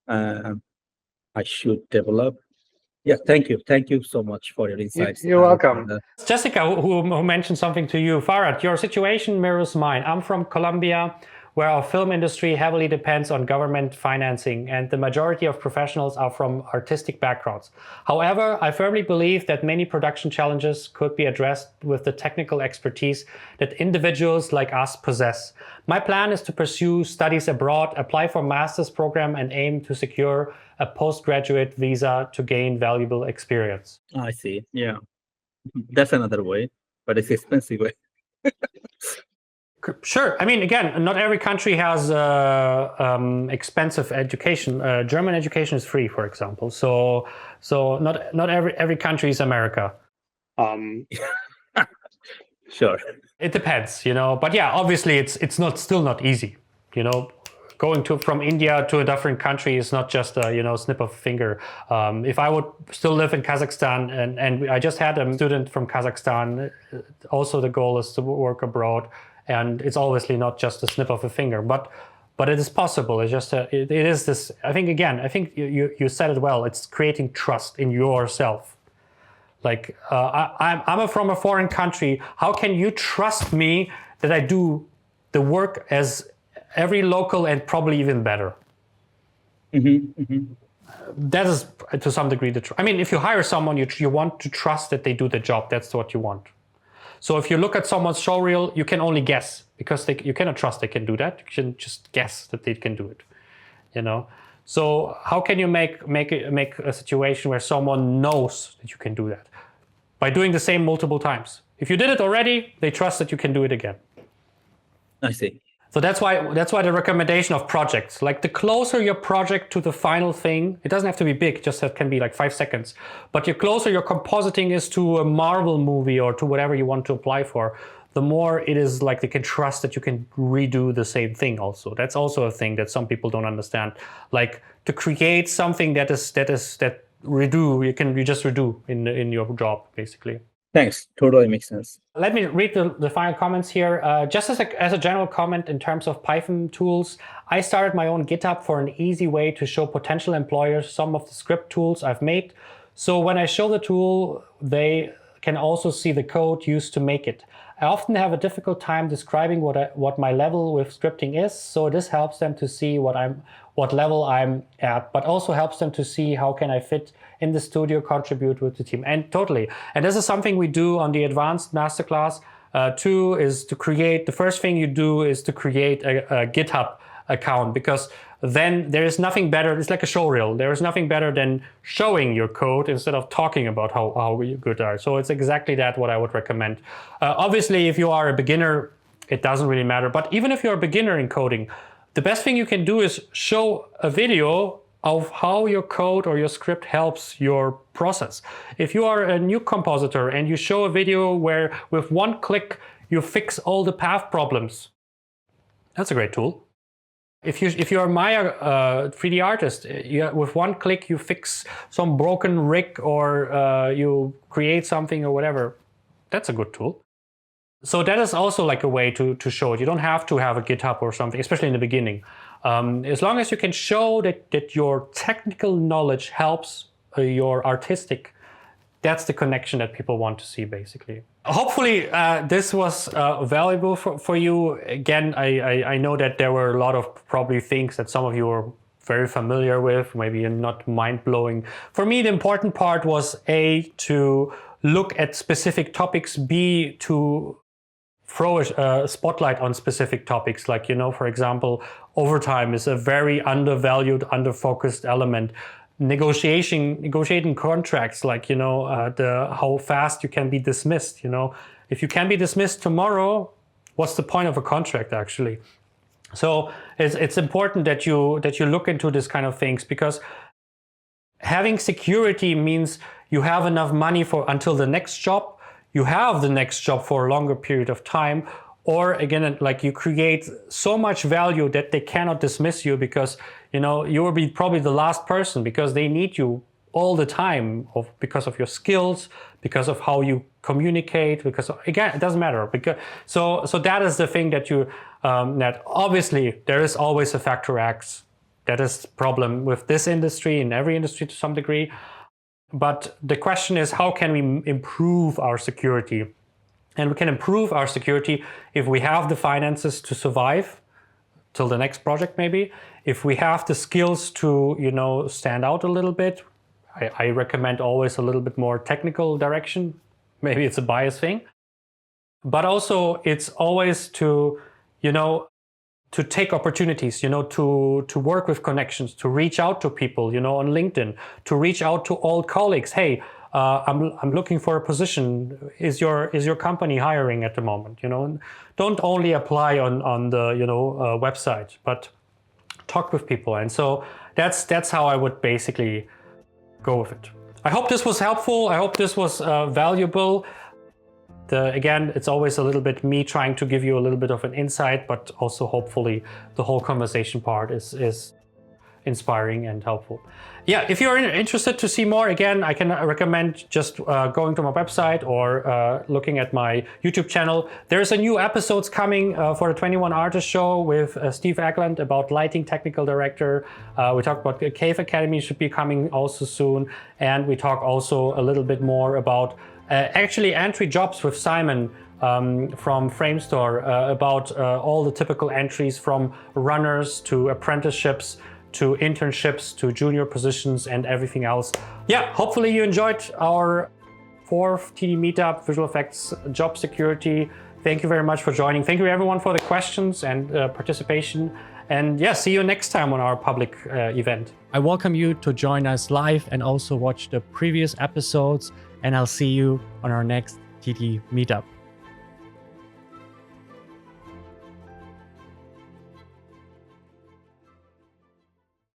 I should develop. Yeah, thank you so much for your insights. You're welcome. Jessica, who mentioned something to you. Farad, your situation mirrors mine. I'm from Colombia, where our film industry heavily depends on government financing, and the majority of professionals are from artistic backgrounds. However, I firmly believe that many production challenges could be addressed with the technical expertise that individuals like us possess. My plan is to pursue studies abroad, apply for a master's program, and aim to secure a postgraduate visa to gain valuable experience. I see. Yeah, that's another way, but it's expensive way. Sure. I mean, again, not every country has expensive education. German education is free, for example. So not every country is America. Sure. It depends, But yeah, obviously, it's still not easy. Going from India to a different country is not just a snip of a finger. If I would still live in Kazakhstan, and I just had a student from Kazakhstan, also the goal is to work abroad. And it's obviously not just a snip of a finger, but it is possible. It's just it is this. I think you said it well. It's creating trust in yourself. Like I'm from a foreign country. How can you trust me that I do the work as every local and probably even better? That is to some degree the truth. I mean, if you hire someone, you want to trust that they do the job. That's what you want. So if you look at someone's showreel, you can only guess, because you cannot trust they can do that. You can just guess that they can do it, So how can you make a situation where someone knows that you can do that? By doing the same multiple times. If you did it already, they trust that you can do it again. I see. So that's why the recommendation of projects, like the closer your project to the final thing, it doesn't have to be big, just it can be like 5 seconds. But the closer your compositing is to a Marvel movie or to whatever you want to apply for, the more it is like they can trust that you can redo the same thing also. That's also a thing that some people don't understand. Like to create something that you just redo in your job, basically. Thanks. Totally makes sense. Let me read the final comments here. Just as a general comment in terms of Python tools, I started my own GitHub for an easy way to show potential employers some of the script tools I've made. So when I show the tool, they can also see the code used to make it. I often have a difficult time describing what my level with scripting is, so this helps them to see what level I'm at, but also helps them to see how can I fit in the studio, contribute with the team. And totally. And this is something we do on the advanced masterclass. Two is to create, the first thing you do is to create a GitHub account, because then there is nothing better. It's like a showreel. There is nothing better than showing your code instead of talking about how good you are. So it's exactly that what I would recommend. Obviously, if you are a beginner, it doesn't really matter. But even if you're a beginner in coding, the best thing you can do is show a video of how your code or your script helps your process. If you are a new compositor and you show a video where with one click you fix all the path problems, that's a great tool. If you're a Maya 3D artist, with one click you fix some broken rig or you create something or whatever, that's a good tool. So that is also like a way to show it. You don't have to have a GitHub or something, especially in the beginning. As long as you can show that your technical knowledge helps your artistic, that's the connection that people want to see, basically. Hopefully this was valuable for you. Again, I know that there were a lot of probably things that some of you are very familiar with, maybe not mind-blowing. For me, the important part was A, to look at specific topics, B, to throw a spotlight on specific topics. Like, for example, overtime is a very undervalued, underfocused element. Negotiating contracts, like, how fast you can be dismissed. If you can be dismissed tomorrow, what's the point of a contract, actually? So it's important that you look into this kind of things, because having security means you have enough money until the next job. You have the next job for a longer period of time, or again, like, you create so much value that they cannot dismiss you, because you will be probably the last person, because they need you all the time, because of your skills, because of how you communicate, because again, it doesn't matter. So that is the thing that that obviously there is always a factor X. That is the problem with this industry, in every industry to some degree. But the question is, how can we improve our security? And we can improve our security if we have the finances to survive till the next project, maybe. If we have the skills to, stand out a little bit. I recommend always a little bit more technical direction. Maybe it's a bias thing. But also it's always to take opportunities, to work with connections, to reach out to people, on LinkedIn, to reach out to old colleagues. Hey, I'm looking for a position. Is your company hiring at the moment? Don't only apply on the website, but talk with people. And so that's how I would basically go with it. I hope this was helpful. I hope this was valuable. Again, it's always a little bit me trying to give you a little bit of an insight, but also hopefully the whole conversation part is inspiring and helpful. Yeah, if you're interested to see more, again, I can recommend just going to my website or looking at my YouTube channel. There's a new episodes coming for the 21 Artist Show with Steve Eglund about lighting technical director. We talked about the Cave Academy should be coming also soon. And we talk also a little bit more about actually entry jobs with Simon from Framestore, about all the typical entries from runners to apprenticeships to internships to junior positions and everything else. Yeah, hopefully you enjoyed our 4th TD Meetup, Visual Effects Job Security. Thank you very much for joining. Thank you everyone for the questions and participation. And yeah, see you next time on our public event. I welcome you to join us live and also watch the previous episodes, and I'll see you on our next TD Meetup.